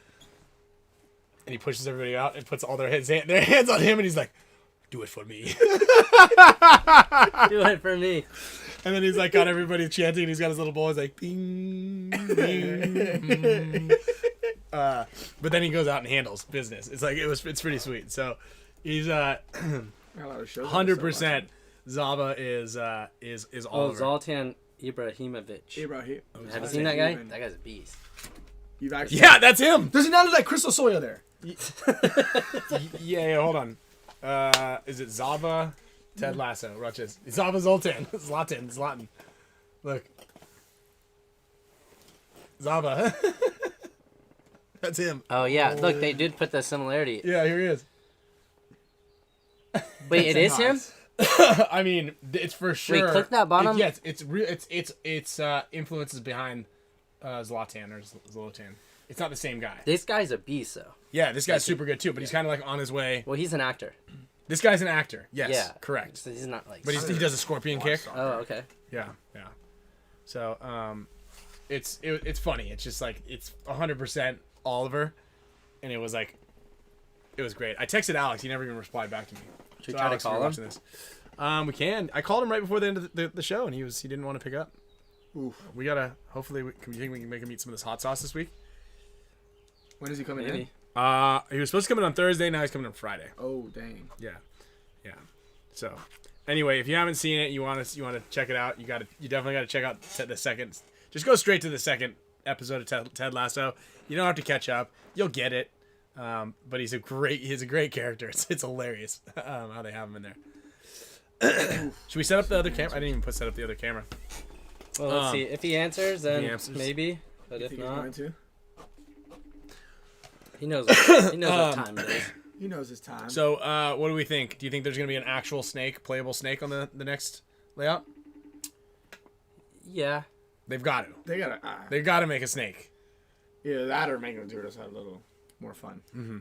and he pushes everybody out and puts all their hands on him, and he's like, do it for me. Do it for me. And then he's like got everybody chanting, and he's got his little bowl. He's like, bing, bing. But then he goes out and handles business. It's like it's pretty sweet. So he's 100%. Zava is Oh, Oliver. Zoltan Ibrahimovic. Ibrahim. Have you seen that guy? That guy's a beast. You've actually. Yeah, that's him. Does he not look like Crystal Soya there? Yeah, hold on. Is it Zava? Ted Lasso. Watch this. Zava Zoltan. Zlatan. Look. Zava. That's him. Oh yeah, look, they did put the similarity. Yeah, here he is. Wait, it is him? I mean, it's for sure. Wait, click that bottom. Yes, it's influences behind Zlatan or Zlatan. It's not the same guy. This guy's a beast, though. Yeah, this guy's super good too, but he's kind of like on his way. Well, he's an actor. This guy's an actor. Yes, Yeah, correct. So he's not like. But he does a scorpion kick. Oh, okay. Yeah. So, it's funny. It's just like it's 100% Oliver, and it was great. I texted Alex. He never even replied back to me. Should we So try to Alex, call you're him? watching this. We can. I called him right before the end of the show, and he didn't want to pick up. Oof. We gotta. Hopefully, you think we can make him eat some of this hot sauce this week? When is he coming Maybe. in? He was supposed to come in on Thursday. Now he's coming on Friday. Oh, dang. Yeah. So, anyway, if you haven't seen it, you want to check it out. You definitely got to check out the Just go straight to the second episode of Ted Lasso. You don't have to catch up. You'll get it. But he's a great character. It's hilarious how they have him in there. Should we set up the other camera? I didn't even set up the other camera. Well, let's see. If he answers, then maybe. But You if think he's not, going to? he knows what time it is. He knows his time. So, what do we think? Do you think there's going to be an actual snake, playable snake on the next layout? Yeah. They've got to. They They've got to make a snake. either that or make them do it a little more fun. Mm-hmm.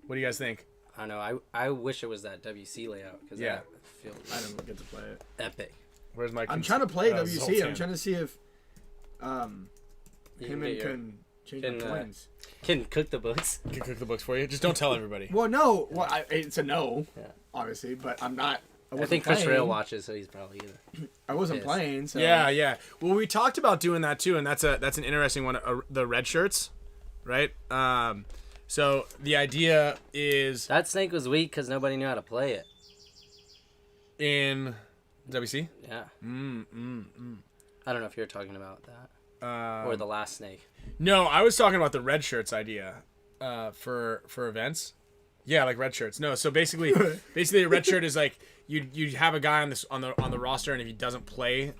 What do you guys think? I don't know. I wish it was that WC layout because Yeah. that feels I didn't get to play it. epic. Where's my? I'm trying to play WC. Zoltan? I'm trying to see if You him can and get your- can change my can, coins. Can cook the books. Can cook the books for you. Just don't tell everybody. Well, no. Well, it's a no, Yeah. obviously, but I'm not. I think Chris Rail watches, so he's probably gonna. I wasn't Yes. playing, so Yeah. Well, we talked about doing that too, and that's an interesting one. The red shirts, right? So the idea is That snake was weak because nobody knew how to play it. in WC. Yeah. I don't know if you're talking about that or the last snake. No, I was talking about the red shirts idea for events. Yeah, like red shirts. No, so basically a red shirt is like you have a guy on the roster, and if he doesn't play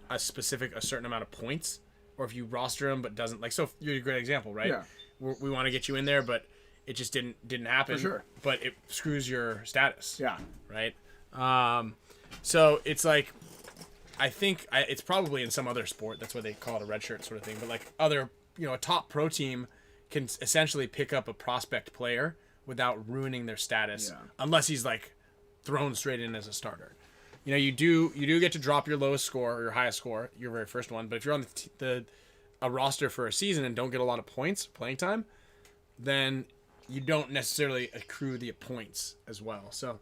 a certain amount of points, or if you roster him but doesn't like, so you're a great example, right? Yeah. We want to get you in there, but it just didn't happen. For sure. But it screws your status. Yeah. Right. So it's like, I think it's probably in some other sport. That's why they call it a red shirt sort of thing. But like a top pro team can essentially pick up a prospect player without ruining their status, unless he's like thrown straight in as a starter. You do get to drop your lowest score or your highest score, your very first one. But if you're on a roster for a season and don't get a lot of points playing time, then you don't necessarily accrue the points as well. So,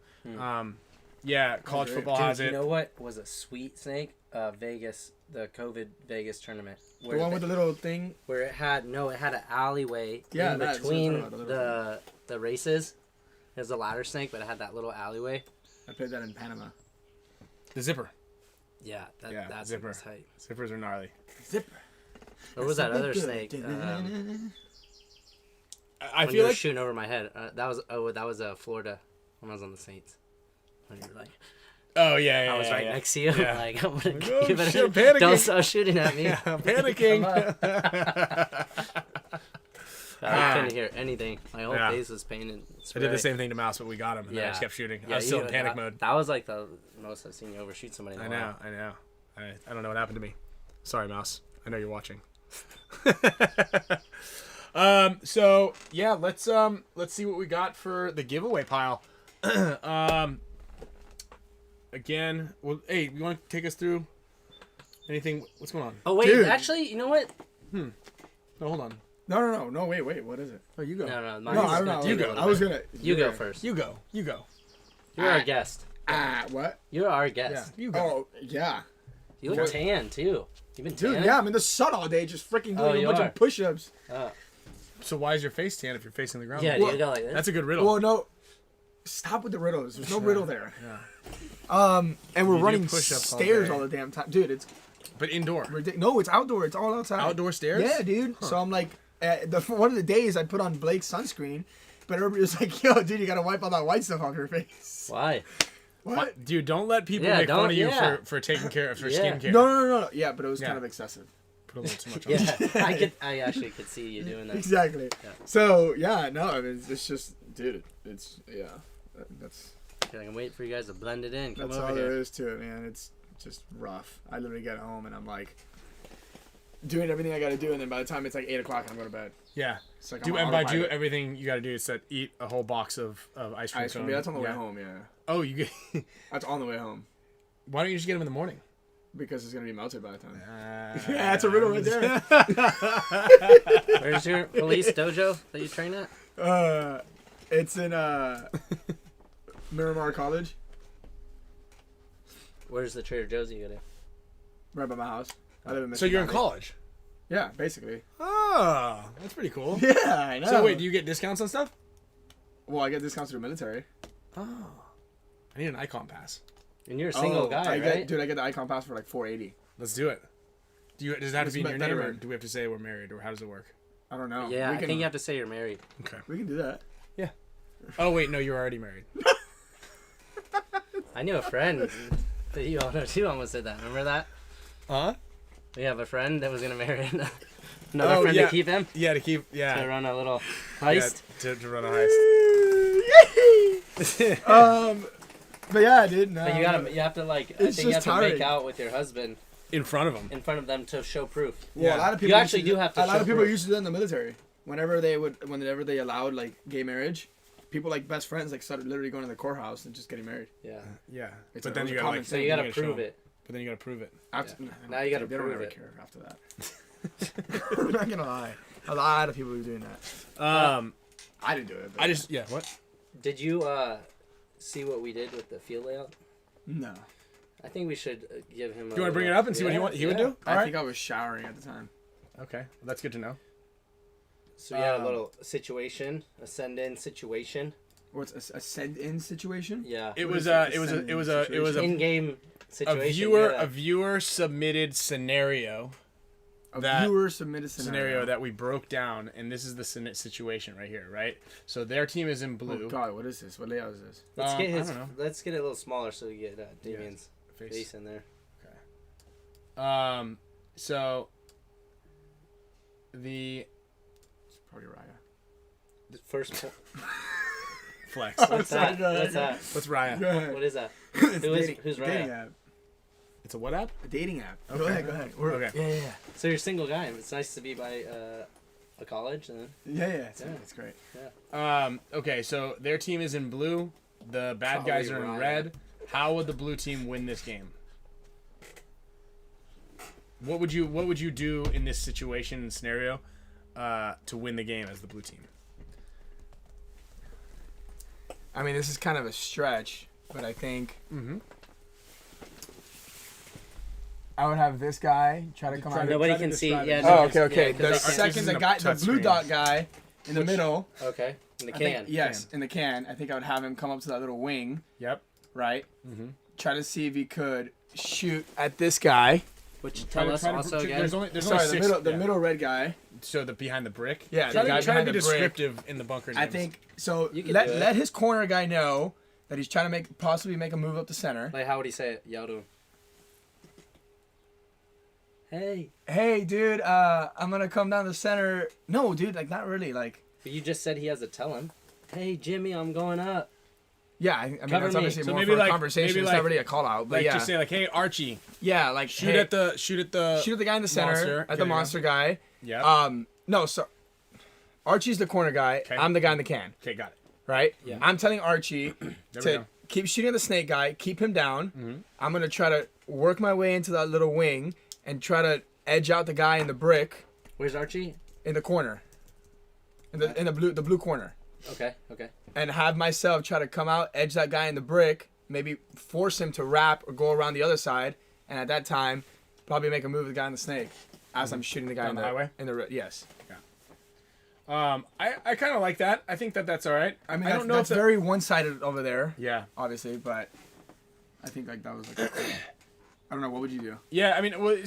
college football Dude, has it. You know what was a sweet snake? Vegas, the COVID Vegas tournament. The one with the little thing. Where it had an alleyway Yeah, in that's what I'm between talking about, the races. It was a ladder snake, but it had that little alleyway. I played that in Panama. The zipper. Yeah, that's zipper. tight. Zippers are gnarly. Zipper. Or was that other snake? I When you feel were like shooting over my head. That was Florida when I was on the Saints. When you were like, I was right next to you. Yeah. Like, I'm gonna, Oh, you better, shit, panicking. don't start shooting at me. Yeah, I'm panicking. I couldn't hear anything. My whole Yeah. face was painted. I did the same thing to Mouse, but we got him, and then I just kept shooting. I was still in panic mode. That was like the most I've seen you overshoot somebody in a I while. know. I don't know what happened to me. Sorry, Mouse. I know you're watching. So yeah, let's see what we got for the giveaway pile. Again, well, hey, you want to take us through anything? What's going on? Oh wait, Dude. actually, you know what? No, hold on. No, wait, what is it? Oh, you go. No, No, I don't know. You go. I was gonna. You go first. You go. You're our guest. What? You're our Yeah, guest. you go. Oh, yeah. You look tan too. You've been tan. Dude, yeah, I'm in the sun all day just freaking Oh, doing you a bunch are. of push-ups. So why is your face tan if you're facing the ground? Yeah, Well, you go like this. That's a good riddle. Well, no. Stop with the riddles. There's no riddle there. Yeah. And we're do running push-ups all stairs day. all the damn time. Dude, it's But indoor. ridiculous. No, it's outdoor. It's all outside. Outdoor stairs? Yeah, dude. So I'm like, one of the days I put on Blake's sunscreen, but everybody was like, yo, dude, you got to wipe all that white stuff off your face. Why? What? Dude, don't let people Yeah, make fun don't- of you yeah. for taking care of Yeah. skincare. No. Yeah, but it was Yeah. kind of excessive. Put a little too much on. Yeah, I actually could see you doing that. Exactly. Yeah. So, yeah, no, I mean, it's just, dude, it's, yeah. That's You're like, I'm waiting for you guys to blend it in. Come that's over all there here. is to it, man. It's just rough. I literally get home and I'm like, doing everything I got to do, and then by the time it's like 8 o'clock, I'm going to bed. Yeah. It's like Do I'm and by do autopilot. everything you got to do is eat a whole box of ice cream. Ice cream. cone. Yeah, that's on the way Yeah. home. Yeah, Oh, you get. that's on the way home Why don't you just get them in the morning? because it's gonna be melted by the time. Yeah, Yeah, that's a riddle right there. Where's your police dojo that you train at? It's in Miramar College, Where's the Trader Joe's you go to? right by my house. I live in So you're in Michigan. college. Yeah, basically. Oh, that's pretty cool. Yeah, I know. So wait, do you get discounts on stuff? Well, I get discounts through the military. Oh, I need an icon pass. And you're a single guy, I right? get, dude, I get the icon pass for like $480. Let's do it. Does it have to be in your name, or do we have to say we're married, or how does it work? I don't know. Yeah, I think you have to say you're married. Okay. We can do that. Yeah. Oh wait, no, you're already married. I knew a friend. You almost said that. Remember that? Huh? We have a friend that was gonna marry another friend to keep him. Yeah, to keep. Yeah. To run a little heist. Yeah, to run a heist. But yeah, dude. No, But you have to like. I think you have to make out with your husband in front of him. In front of them to show proof. Well, Yeah. a lot of people. You actually do have to. A lot of people proof. used to do that in the military. Whenever they allowed like gay marriage, people like best friends like started literally going to the courthouse and just getting married. Yeah. Yeah. It's But a- then it's you a gotta common like. So thing. you gotta gotta show prove him. it. But then you gotta prove it. After, Now you gotta they don't prove ever it. care after that. I'm not gonna lie. A lot of people were doing that. I didn't do it. But What? Did you see what we did with the field layout? No. I think we should give him. Do you want to bring it up and see what he would do? I think I was showering at the time. Okay, well, that's good to know. So we had a little situation, a send-in situation. What's a send-in situation? Yeah. It What was is a it was send-in a in-game situation. a viewer submitted scenario. A viewer submitted scenario that we broke down, and this is the situation right here, right? So their team is in blue. Oh God, what is this? What layout is this? Let's get I don't know. Let's get it a little smaller so we get Damien's face in there. Okay. So the It's probably Raya. First flex. What's that? What's that? What's Raya? Go ahead. What is that? Who's dating Raya? app. It's a what app? A dating app. Okay. Go ahead. Okay. Yeah. So you're a single guy. It's nice to be by a college. And It's great. Okay, so their team is in blue. The bad guys are in Raya. red. How would the blue team win this game? What would you do in this situation and scenario to win the game as the blue team? I mean, this is kind of a stretch, but I think I would have this guy try to come out. Nobody can see. Yeah. Oh, no, okay. Yeah, The Second, the blue dot guy in the middle. okay. In the I can. think, in the can. I think I would have him come up to that little wing, Yep. right? Mm-hmm. Try to see if he could shoot at this guy. Which tell us also again. There's only Sorry, six. the middle red guy. So the behind the brick. Yeah, Try the guy to be behind the brick. descriptive in the bunker. I names. think so. You can Let do it. let his corner guy know that he's trying to possibly make a move up the center. Like, how would he say it? Yell to him. Hey. Hey, dude, I'm gonna come down the center. No, dude, like not really. Like, But you just said he has to tell him. Hey, Jimmy, I'm going up. yeah, I mean Cover that's me. obviously So more maybe for a like- conversation. maybe It's like- not really a call out, but like yeah, just say like, "Hey, Archie, yeah, like shoot at the guy in the center, monster. at There the you go. monster guy. Yeah. No, so Archie's the corner guy. Okay. I'm the guy in the can, Okay, got it. right? Yeah. I'm telling Archie There we to go. keep shooting at the snake guy, keep him down. Mm-hmm. I'm gonna try to work my way into that little wing and try to edge out the guy in the brick Where's Archie? in the corner, in the blue corner, Okay. and have myself try to come out, edge that guy in the brick, maybe force him to wrap or go around the other side, and at that time, probably make a move with the guy in the snake as I'm shooting the guy Down the highway? yes. I kind of like that. I think that's all right. I mean, I don't know if that's very one-sided over there, Yeah. obviously, but I think like that was like, I don't know, what would you do? Yeah. I mean, well,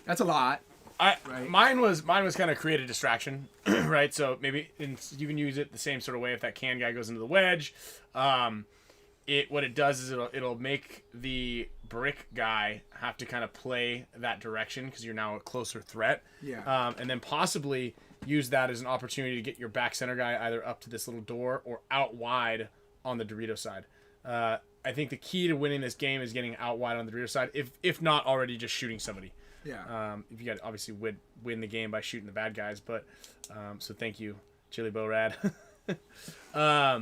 That's a lot. Right. mine was kind of create a distraction, right? So maybe you can use it the same sort of way if that can guy goes into the wedge. What it does is it'll make the brick guy have to kind of play that direction because you're now a closer threat. Yeah. And then possibly use that as an opportunity to get your back center guy either up to this little door or out wide on the Dorito side. I think the key to winning this game is getting out wide on the Dorito side, if not already just shooting somebody. Yeah. If you got obviously win the game by shooting the bad guys, but so thank you, Chili Bo Rad. Yeah,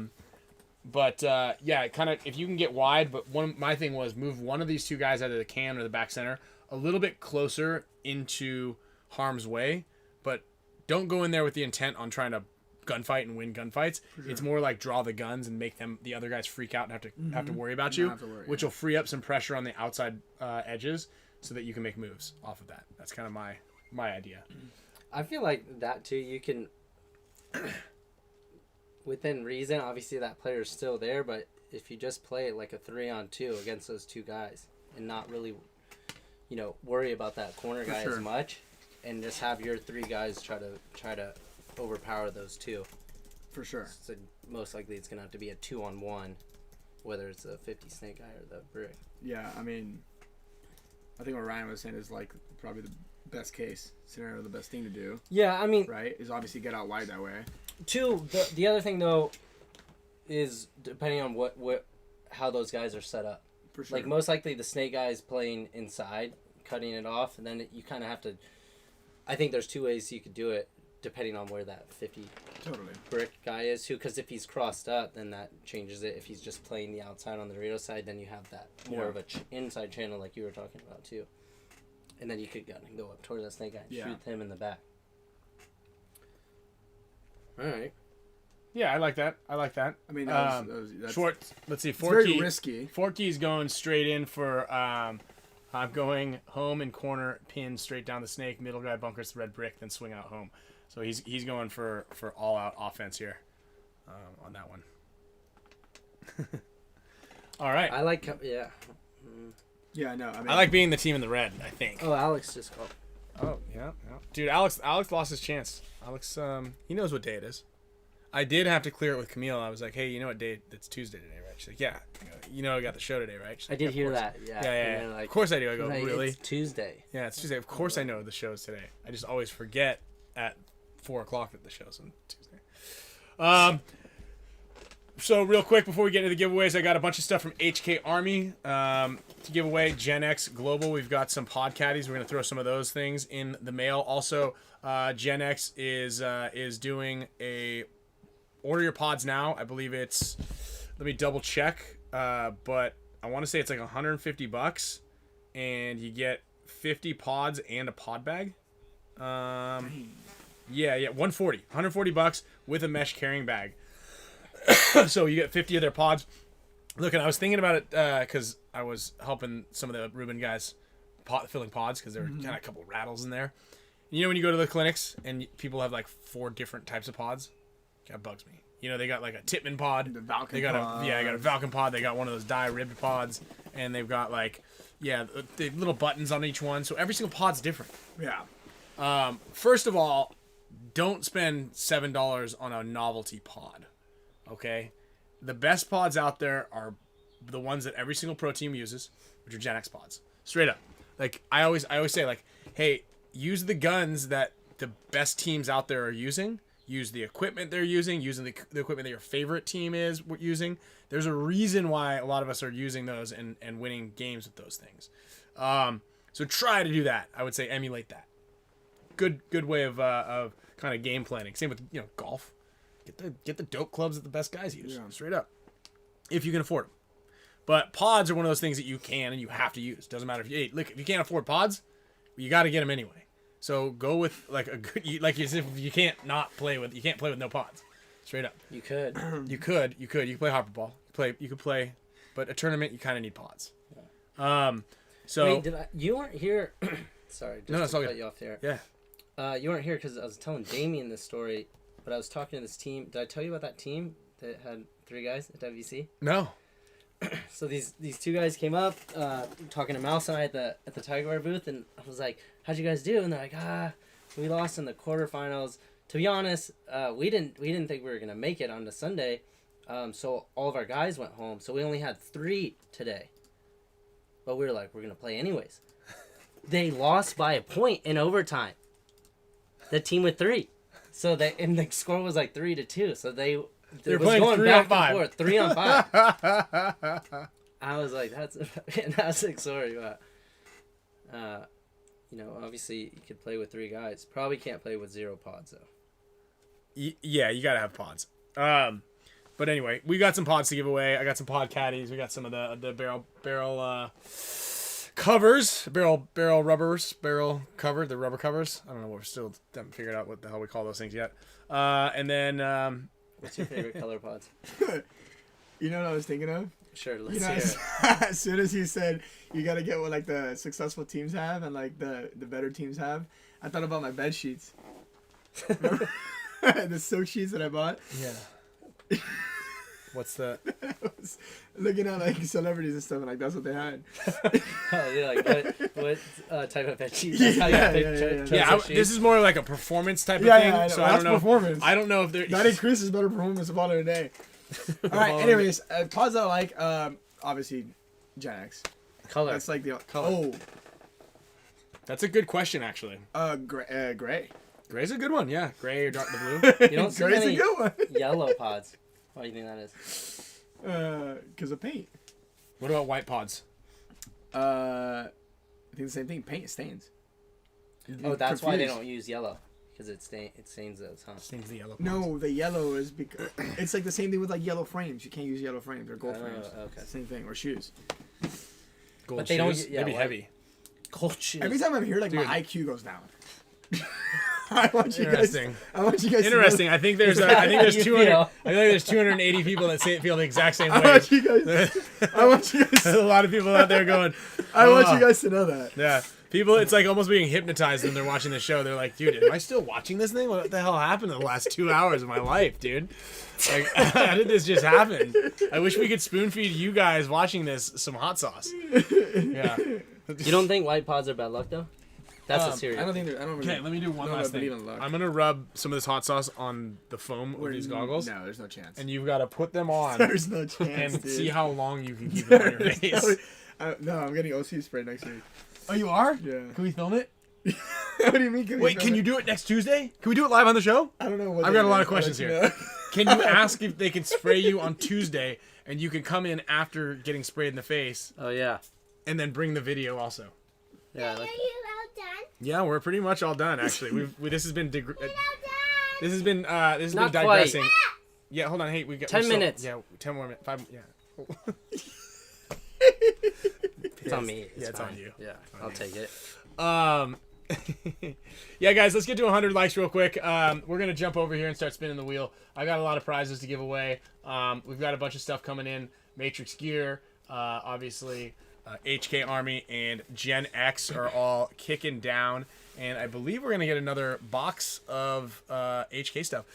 kind of if you can get wide. But my thing was move one of these two guys either the can or the back center a little bit closer into harm's way, but don't go in there with the intent on trying to gunfight and win gunfights. Sure. It's more like draw the guns and make the other guys freak out and have to worry about you, which will free up some pressure on the outside edges so that you can make moves off of that. That's kind of my idea. I feel like that too. You can, within reason, obviously that player's still there, but if you just play it like a 3-on-2 against those two guys and not really worry about that corner guy sure. as much, and just have your 3 guys try to overpower those 2. For sure. So most likely it's gonna have to be a 2-on-1, whether it's a 50 snake guy or the brick. Yeah, I mean, I think what Ryan was saying is like probably the best case scenario, the best thing to do. Yeah, I mean, right, is obviously get out wide that way. 2. The other thing though is depending on how those guys are set up. For sure. Like most likely the snake guy is playing inside, cutting it off, and then you kind of have to. I think there's 2 ways you could do it, depending on where that 50 brick guy is too. Because if he's crossed up, then that changes it. If he's just playing the outside on the Riddles side, then you have that more of a inside channel like you were talking about too. And then you could go up toward that snake guy and shoot him in the back. All right. Yeah, I like that. I mean, that's short. Let's see. Very risky. Forky's going straight in for. I'm going home and corner pin straight down the snake. Middle guy bunkers the red brick, then swing out home. So he's going for all out offense here, on that one. All right. I like yeah. Yeah, no. I mean, I like being the team in the red. I think. Oh, Alex just called. Oh yeah. Dude, Alex lost his chance. Alex, he knows what day it is. I did have to clear it with Camille. I was like, hey, you know what day? It's Tuesday today, right? She's like, yeah. I got the show today, right? She's I like, did of hear course. that. Yeah. Yeah. Like, of course I do. I go, like, really? It's Tuesday. Yeah, it's Tuesday. Of course I know the show's today. I just always forget at 4:00 that the show's on Tuesday. So real quick before we get into the giveaways, I got a bunch of stuff from HK Army to give away. Gen X Global. We've got some pod caddies. We're gonna throw some of those things in the mail. Also, Gen X is doing a order your pods now. I believe it's. Let me double check. But I want to say it's like $150, and you get 50 pods and a pod bag. Yeah, $140 with a mesh carrying bag. So you get 50 of their pods. Look, and I was thinking about it because I was helping some of the Ruben guys filling pods because there were kind of a couple of rattles in there. And when you go to the clinics and people have like 4 different types of pods, that bugs me. They got like a Titman pod. The Valken they got pod. I got a Valken pod. They got one of those dye ribbed pods, and they've got like, the little buttons on each one. So every single pod's different. Yeah. First of all, don't spend $7 on a novelty pod. Okay, the best pods out there are the ones that every single pro team uses, which are Gen X pods. Straight up. Like I always say, like, hey, use the guns that the best teams out there are using. Use the equipment they're using the equipment that your favorite team is using. There's a reason why a lot of us are using those and winning games with those things. So try to do that. I would say emulate that. Good way of kind of game planning. Same with golf. Get the dope clubs that the best guys use. Straight up, if you can afford them. But pods are one of those things that you can and you have to use. Doesn't matter if you can't afford pods, you got to get them anyway. So go with like a good, you can't play with no pods. Straight up. You could. You could play hopper ball. You could play, but a tournament you kind of need pods. So wait, you weren't here? Sorry, just to cut you off there. Yeah. You weren't here because I was telling Damien this story, but I was talking to this team. Did I tell you about that team that had 3 guys at WC? No. So these 2 guys came up, talking to Mouse and I at the Tiger Bar booth, and I was like, "How'd you guys do?" And they're like, we lost in the quarterfinals. To be honest, we didn't think we were gonna make it on the Sunday, so all of our guys went home. So we only had 3 today, but we were like, we're gonna play anyways. They lost by a point in overtime. The team with 3, so and the score was like 3-2. So they're playing going 3 back on 5. and forth, 3 on 5. I was like, that's a fantastic story, but obviously you could play with 3 guys. Probably can't play with 0 pods though. Yeah, you gotta have pods. But anyway, we got some pods to give away. I got some pod caddies. We got some of the barrel covers, barrel cover, the rubber covers. I don't know. We're still haven't figured out what the hell we call those things yet. And then What's your favorite color pods? You know what I was thinking of? Sure, let's hear it. As soon as he said you gotta get what like the successful teams have and like the better teams have, I thought about my bed sheets. Remember? The silk sheets that I bought. yeah. What's the? Looking at like celebrities and stuff, and like that's what they had. Oh, you're like, what type of veggies? That's how you pick This is more like a performance type of Yeah, thing. yeah, I know. So That's I don't know. performance. I don't know if they're. That increases better performance of all of the day. All right. Anyways, pods that I like, obviously, Gen X. Color. That's like the Color. Oh, That's a good question, actually. gray. Gray's a good one. Yeah, gray or dark the blue. You don't see Gray's many a good one. yellow pods. Why do you think that is? Because of paint. What about white pods? I think the same thing. Paint stains. Oh, that's why they Confused. don't use yellow. Because it stains those, huh? Stains the yellow. Pods. No, the yellow is because it's like the same thing with like yellow frames. You can't use yellow frames or gold Oh, frames. okay. Same thing, or shoes. Gold But they don't shoes, get- yeah, they'd be white. heavy. Cold shoes. Every time I'm here, like Dude. my IQ goes down. I want you guys. Interesting. I want you guys. Interesting. I think there's 200. You I feel. think there's 280 people that feel the exact same I way. want you guys. I want you guys. There's a lot of people out there going. I want "Oh." you guys to know that. Yeah. People, it's like almost being hypnotized when they're watching the show. They're like, dude, am I still watching this thing? What the hell happened in the last 2 hours of my life, dude? Like, how did this just happen? I wish we could spoon feed you guys watching this some hot sauce. Yeah. You don't think white pods are bad luck, though? That's a serious. I don't think. I don't really. Okay, let me do one No, I last believe thing. in luck. I'm going to rub some of this hot sauce on the foam of these goggles. No, there's no chance. And you've got to put them on There's no chance. and dude. see how long you can keep them on your There's face. no, I'm getting OC spray next week. Oh, you are? Yeah. Can we film it? What do you mean? Wait, can you do it next Tuesday? Can we do it live on the show? I don't know what. I've day got a it lot is. of questions I'll here. let you know. Can you ask if they can spray you on Tuesday and you can come in after getting sprayed in the face Oh, yeah. and then bring the video also? Yeah, Are like, you all done? Yeah, we're pretty much all done actually. This has been All done. this has been Not digressing. Yeah, hold on. Hey, we got 10 we're still- minutes. Yeah, 10 more minutes. 5 yeah. it's on me. Yeah, it's on fine. you. Yeah, I'll take it. Yeah, guys, let's get to 100 likes real quick. We're gonna jump over here and start spinning the wheel. I got a lot of prizes to give away. We've got a bunch of stuff coming in. Matrix Gear, obviously, HK Army and Gen X are all kicking down, and I believe we're gonna get another box of HK stuff.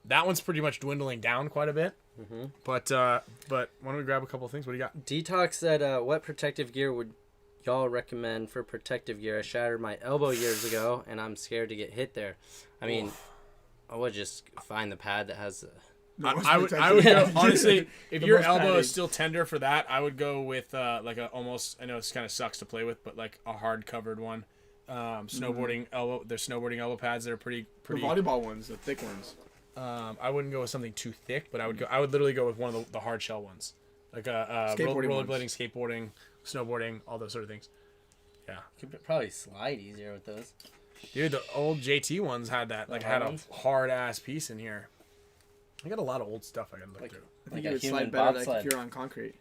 That one's pretty much dwindling down quite a bit. Mm-hmm. But why don't we grab a couple of things? What do you got? Detox said, what protective gear would y'all recommend for protective gear? I shattered my elbow years ago, and I'm scared to get hit there. I mean, I would just find the pad that has... I would go, honestly, if The your most elbow padding. is still tender for that, I would go with like a almost, I know this kind of sucks to play with, but like a hard covered one. Snowboarding elbow, there's snowboarding elbow pads that are pretty. The volleyball ones, the thick ones. I wouldn't go with something too thick, but I would literally go with one of the hard shell ones, like Skateboarding rollerblading, ones. skateboarding, snowboarding, all those sort of things. Yeah, Could probably slide easier with those. dude, the old JT ones had that, like had a ones? hard ass piece in here. I got a lot of old stuff I gotta look through. I Like think a you would human slide better like bobsled. if you're on concrete.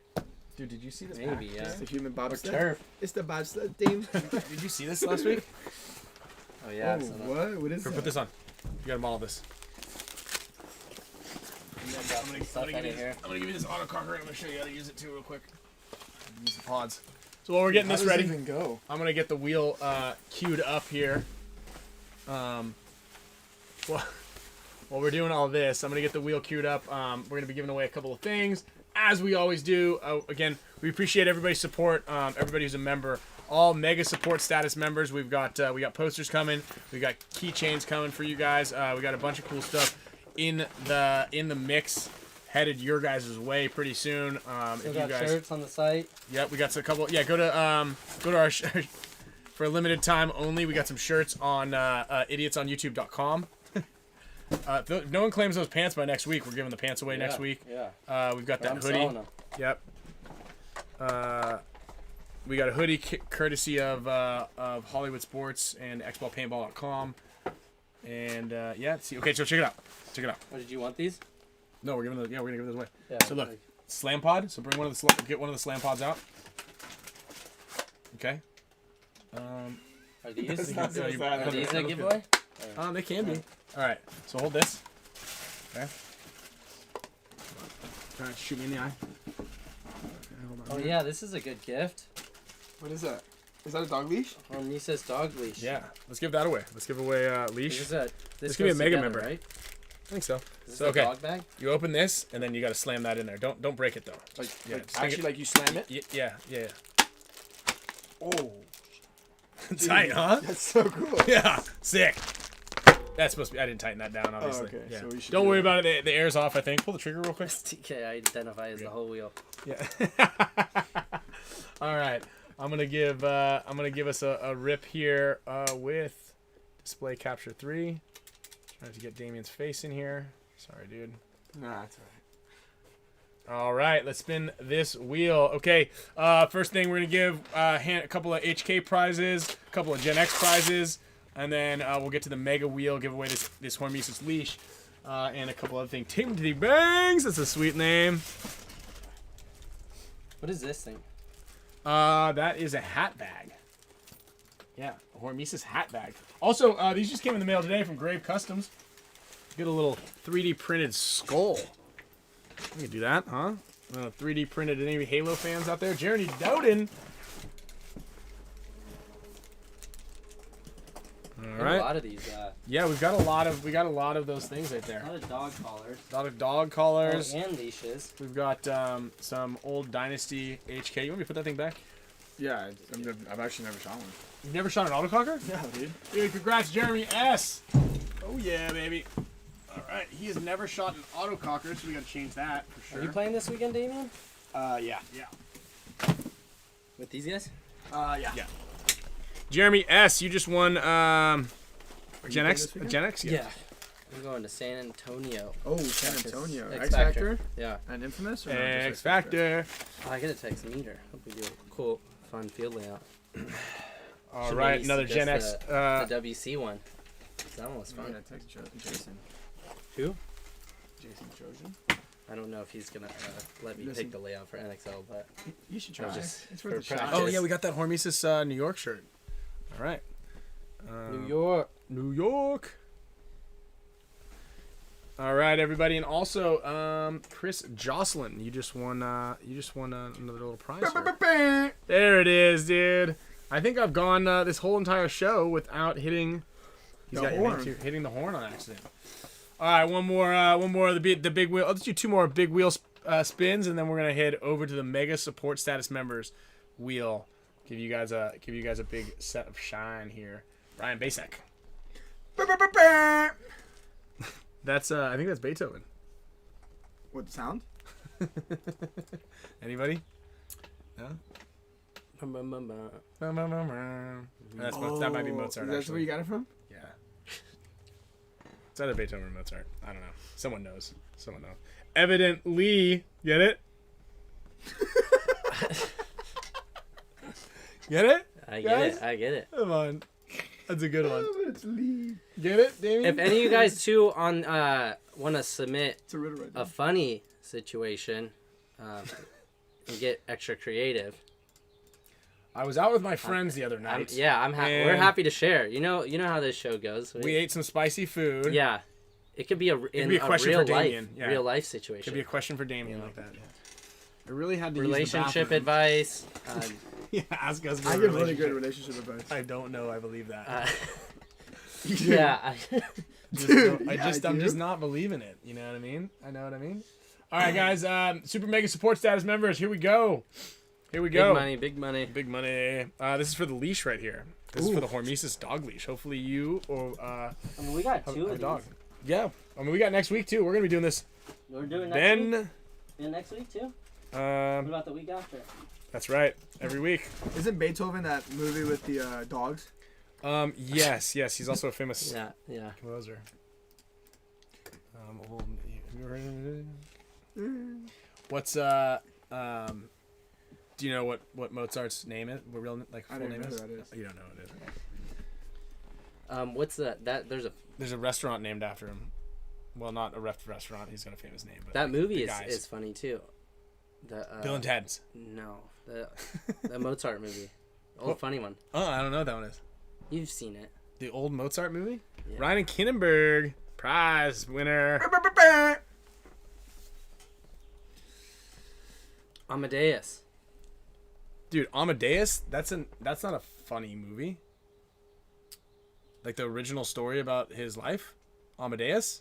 Dude, did you see this? Maybe, yeah. It's the human Or bobsled. turf. It's the bobsled team. Did you see this last week? Oh, yeah. Oh, so that- what? What is Here, that? put this on. You gotta model this. I'm gonna give you this autococker. I'm gonna show you how to use it too, real quick. Use the pods. So while we're getting How this does it ready, even go? I'm gonna get the wheel queued up here. While we're doing all this, I'm gonna get the wheel queued up. We're gonna be giving away a couple of things, as we always do. Again, we appreciate everybody's support. Everybody who's a member, all mega support status members. We got posters coming. We got keychains coming for you guys. We got a bunch of cool stuff in the mix, headed your guys' way pretty soon. Still If you got guys, shirts on the site. yep, we got a couple. Yeah, go to our for a limited time only. We got some shirts on idiotsonyoutube.com. If no one claims those pants by next week, we're giving the pants away next week. Yeah. We've got But I'm that hoodie. selling them. Yep. We got a hoodie courtesy of Hollywood Sports and xballpaintball.com. And yeah, see. Okay, so check it out. Check it out. Oh, did you want these? No, we're gonna give those away. Yeah. So look, slam pod. So bring get one of the slam pods out. Okay. Are these? That's not so you- sad. Are these a giveaway? They can be. All right. So hold this. Okay. Try to shoot me in the eye. Okay, hold on Oh here. yeah, this is a good gift. What is that? Is that a dog leash? Hormesis dog leash. Yeah. Let's give that away. Let's give away leash. This is a. This could be a goes mega together, member. right? I think so. Is this So the okay, dog bag? you open this and then you got to slam that in there. Don't break it though. Like, Yeah, like just think actually, it- like you slam it. Yeah. Oh, Tight, huh? that's so cool. Yeah, sick. That's supposed to be. I didn't tighten that down, obviously. okay, Yeah. so we should Don't do worry that. about it. The air's off. I think. Pull the trigger real quick. TK identify as the whole wheel. Yeah. All right. I'm gonna give us a rip here with display capture 3. Trying to get Damien's face in here. Sorry, dude. Nah, that's alright. All right, let's spin this wheel. Okay, first thing we're gonna give a couple of HK prizes, a couple of Gen X prizes, and then we'll get to the Mega Wheel, give away this Hormesis leash, and a couple other things. Timothy Bangs, that's a sweet name. What is this thing? That is a hat bag. Yeah, a Hormesis hat bag. Also, these just came in the mail today from Grave Customs. Get a little 3D printed skull. We can do that, huh? 3D printed. Any Halo fans out there? Jeremy Dowden. All A right. lot of these. Yeah, we got a lot of those things right A there. lot of dog collars. A lot of dog collars. Oh, and leashes. We've got some old Dynasty HK. You want me to put that thing back? Yeah, I've actually never shot one. You've never shot an autococker? Yeah, dude. Dude, congrats, Jeremy S. Oh yeah, baby. All right, he has never shot an autococker, so we gotta change that for sure. Are you playing this weekend, Damien? Yeah. With these guys? Yeah. Jeremy S, you just won Gen playing X. this weekend? Gen X. Yeah. I'm going to San Antonio. Oh, San Antonio. X X Factor. Yeah. And Infamous. Or not just X Factor. Oh, I get a text meter. Hope we do a cool, fun field layout. All Should right, maybe another Gen X. suggest the WC one. That one was I'm fun. gonna text Jason. Who? Jason Trojan. I don't know if he's gonna let me Listen. pick the layout for NXL, but You should try. Just It's for worth a shot. practice. Oh yeah, we got that Hormesis New York shirt. All right. New York. New York. All right, everybody, and also Chris Jocelyn, you just won another little prize. Here. There it is, dude. I think I've gone this whole entire show without hitting. He's The got your name horn. too, hitting the horn on accident. All right, one more of the big wheel. Let's do 2 more big wheel spins, and then we're gonna head over to the Mega Support Status Members wheel. Give you guys a big set of shine here. Ryan Basek. That's I think that's Beethoven. What sound? Anybody? No. That's that might be Mozart. That's where Actually. you got it from? Yeah. It's either Beethoven or Mozart. I don't know. Someone knows. Evidently, get it? Get it? I Guys? get it. Come on. That's a good one. It's Lee. Get it, Damien? If any of you guys too on want to submit It's a riddle right a there. funny situation and get extra creative, I was out with my friends the other night. we're And- happy to share. You know how this show goes. We ate some spicy food. Yeah, it could be a question real for Damien, life, yeah. real life situation. Could be a question for Damien like that. I really had to Relationship use the advice. yeah, ask us. I for give really relationship. good relationship advice. I don't know. I believe that. Yeah. I'm just not believing it. You know what I mean? I know what I mean. All right, guys. Super Mega Support Status members. Here we go. Big money, big money. Big money. This is for the leash right here. This is for the Hormesis dog leash. Hopefully you or I mean, we got two a of dog. these. Yeah. I mean, we got next week too. We're gonna be doing this. We're doing next week. Then. And next week too. What about the week after? That's right. Every week. Isn't Beethoven that movie with the dogs? Yes. He's also a famous Yeah. composer. Have you ever heard of it? What's do you know what Mozart's name is? What real I full don't name know who is? that is. You don't know what it is. What's that? There's a restaurant named after him. Well, not a restaurant. He's got a famous name. But that movie the guys. is funny too. The Bill and Ted's. No, the Mozart movie, old funny one. Oh, I don't know what that one is. You've seen it. The old Mozart movie. Yeah. Ryan Kinnenberg, prize winner. Amadeus. Dude, Amadeus. That's not a funny movie. Like the original story about his life, Amadeus.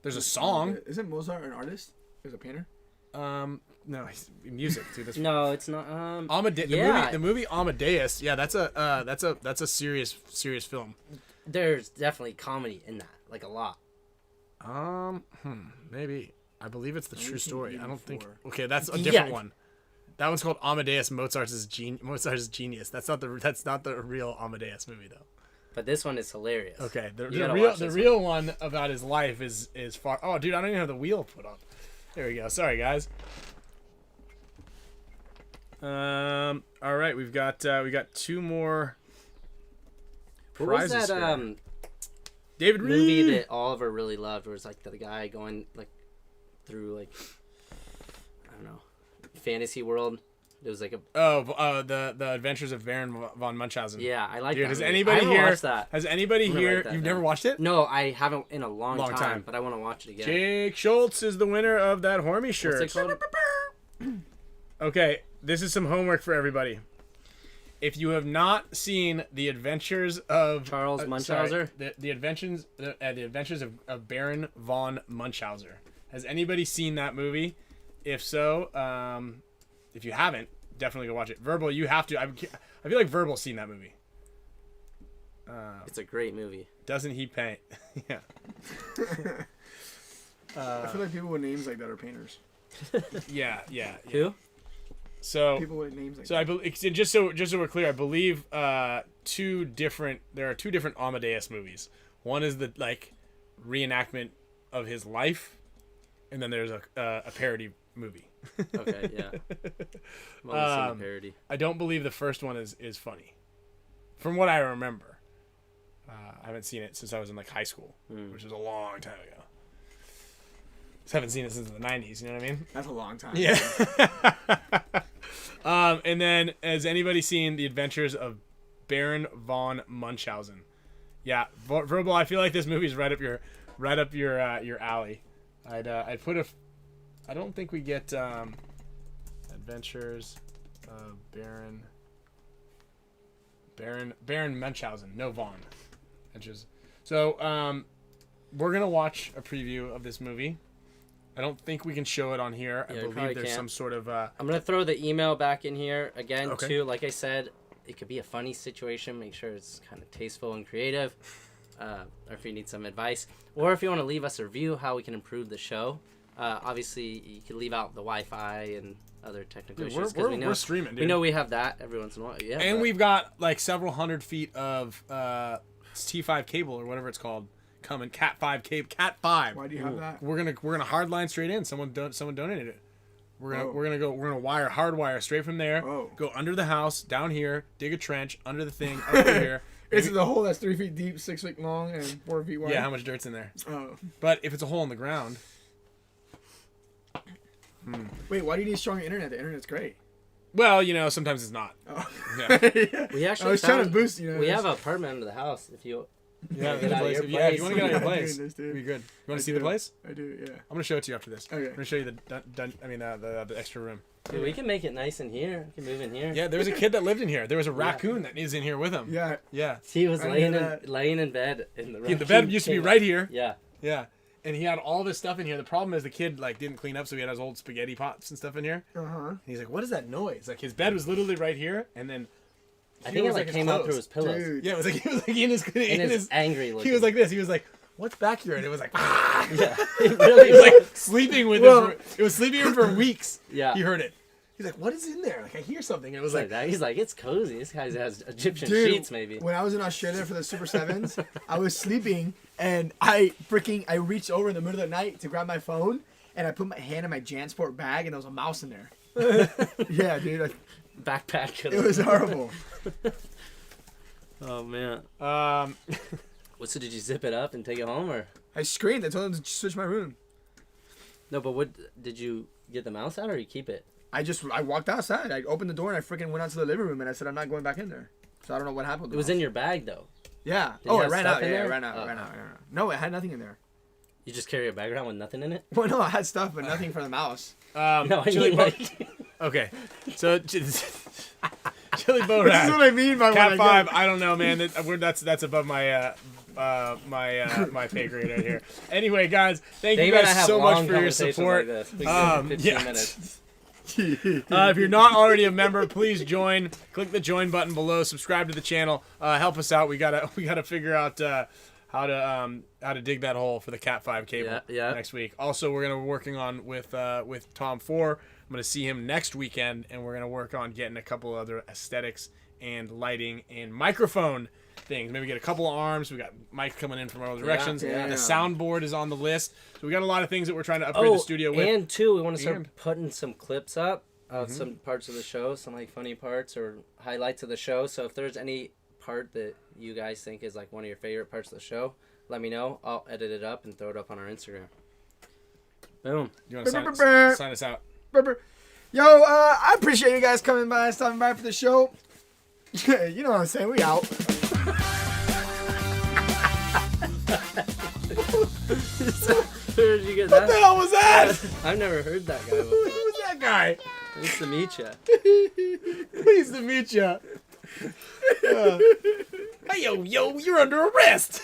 There's a song. Isn't Mozart an artist? He's a painter. No, he's music, dude. That's No, it's not. the movie Amadeus. Yeah, that's a serious film. There's definitely comedy in that, like a lot. Maybe. I believe it's the true story. I don't think. 1984. Okay, that's a different one. That one's called Amadeus Mozart's Genius. That's not the real Amadeus movie though. But this one is hilarious. Okay, the watch real one about his life is far. Oh, dude, I don't even have the wheel put up. There we go. Sorry, guys. All right, we got 2 more. What was prizes that here. David movie Reed. that Oliver really loved? Where it's like the guy going like through like I don't know, fantasy world. It was like a the Adventures of Baron von Munchausen. yeah. I like Dude, that. has movie. anybody I haven't here? watched that. Has anybody I'm gonna here? write that You've down. never watched it? No, I haven't in a long Long time. but I want to watch it again. Jake Schultz is the winner of that Hormy shirt. What's it called? Okay, this is some homework for everybody. If you have not seen the Adventures of Charles Munchausen, the Adventures of Baron von Munchausen, has anybody seen that movie? If so, if you haven't, definitely go watch it. Verbal, you have to. I feel like Verbal's seen that movie. it's a great movie. Doesn't he paint? Yeah. I feel like people with names like that are painters. Yeah. Who? So People with names like So I believe, just so we're clear, I believe there are 2 different Amadeus movies. One is the like reenactment of his life, and then there's a parody movie. Okay, yeah. I've only seen the parody. I don't believe the first one is funny, from what I remember. I haven't seen it since I was in like high school, which was a long time ago. Just haven't seen it since the 90s. You know what I mean? That's a long time. Yeah. And then, has anybody seen The Adventures of Baron von Munchausen? Yeah, Verbal. I feel like this movie's right up your alley. I'd put I don't think we get Adventures of Baron Munchausen. No Von. So we're gonna watch a preview of this movie. I don't think we can show it on here. Yeah, I believe there's some sort of. I'm gonna throw the email back in here again Okay. too. Like I said, it could be a funny situation. Make sure it's kind of tasteful and creative. Or if you need some advice, or if you want to leave us a review, how we can improve the show. Obviously, you can leave out the Wi-Fi and other technical Dude, issues. we're streaming, dude. We know we have that every once in a while. Yeah, And but- we've got like several hundred feet of T5 cable or whatever it's called coming. Cat 5 cable. Cat 5. Why do you have that? We're gonna hardline straight in. Someone donated it. We're gonna hardwire straight from there. Oh. Go under the house, down here, dig a trench under the thing, up here. It's the hole that's 3 feet deep, 6 feet long, and 4 feet wide. Yeah, how much dirt's in there? Oh. But if it's a hole in the ground, Wait, why do you need strong internet? The internet's great. well, sometimes it's not. Oh. Yeah. we actually I was trying to found- boost We have an apartment under the house. If you Yeah, Get out of your if you want to get out of your I'm place, doing this, dude. it'd be good. You want I to see the do. place? I do, yeah. I'm gonna show it to you after this. Okay. I'm gonna show you the extra room. Dude, we can make it nice in here. We can move in here. Yeah, there was a kid that lived in here. There was a raccoon that is in here with him. Yeah. Yeah. He was I laying knew in that. laying in bed in the room. The bed used to be right here. Yeah. Yeah. And he had all this stuff in here. The problem is the kid didn't clean up, so he had his old spaghetti pots and stuff in here. Uh-huh. And he's like, "What is that noise?" Like his bed was literally right here, and then I here think it was, like his came out clothes. through his pillows. Dude. Yeah, it was like he was like in his And his angry looking. He was like this. He was like, "What's back here?" And it was like, ah! Yeah. It really He was like sleeping with Well- him. It was sleeping with him for weeks. Yeah. He heard it. He's like, "What is in there?" Like I hear something. And it was like like, that. He's like, it's cozy. This guy has Egyptian Dude, sheets, maybe. when I was in Australia for the Super Sevens, I was sleeping and I reached over in the middle of the night to grab my phone and I put my hand in my JanSport bag and there was a mouse in there. Yeah, dude, Backpack. it was horrible. Oh man. What? So did you zip it up and take it home, or I screamed. I told them to switch my room. no? But what did you get the mouse out, or you keep it? I walked outside. I opened the door and I freaking went out to the living room and I said I'm not going back in there. So I don't know what happened. It was in your bag though. Yeah. Did you Oh, it have ran stuff out. in Yeah, there? it ran out. Oh. It ran out. No, it had nothing in there. You just carry a bag around with nothing in it. Well, no, I had stuff, but nothing for the mouse. No, I Chili mean Bo- like. Okay, so Chili Bo This is what I mean by Cat when 5. I don't know, man. That's above my my pay grade right here. Anyway, guys, thank Dave you and I guys have so much long for your conversations support. Like this. We go for 15 yeah. minutes. If you're not already a member, please join. Click the join button below. Subscribe to the channel. Help us out. We gotta figure out how to dig that hole for the Cat 5 cable next week. Also, we're gonna be working on with Tom 4. I'm gonna see him next weekend, and we're gonna work on getting a couple other aesthetics and lighting and microphone things. Maybe get a couple of arms. We got Mike coming in from all directions. The soundboard is on the list. So we got a lot of things that we're trying to upgrade the studio with. And too, we want to start putting some clips up of some parts of the show, some like funny parts or highlights of the show. So if there's any part that you guys think is like one of your favorite parts of the show, let me know. I'll edit it up and throw it up on our Instagram. Boom. You want to sign us out? Yo, I appreciate you guys coming by, stopping by for the show. You know what I'm saying? We out. Where did you get What the hell was that? I've never heard that guy before. Who was that guy? Nice to meet you. Pleased to meet you. Hey, yo, you're under arrest.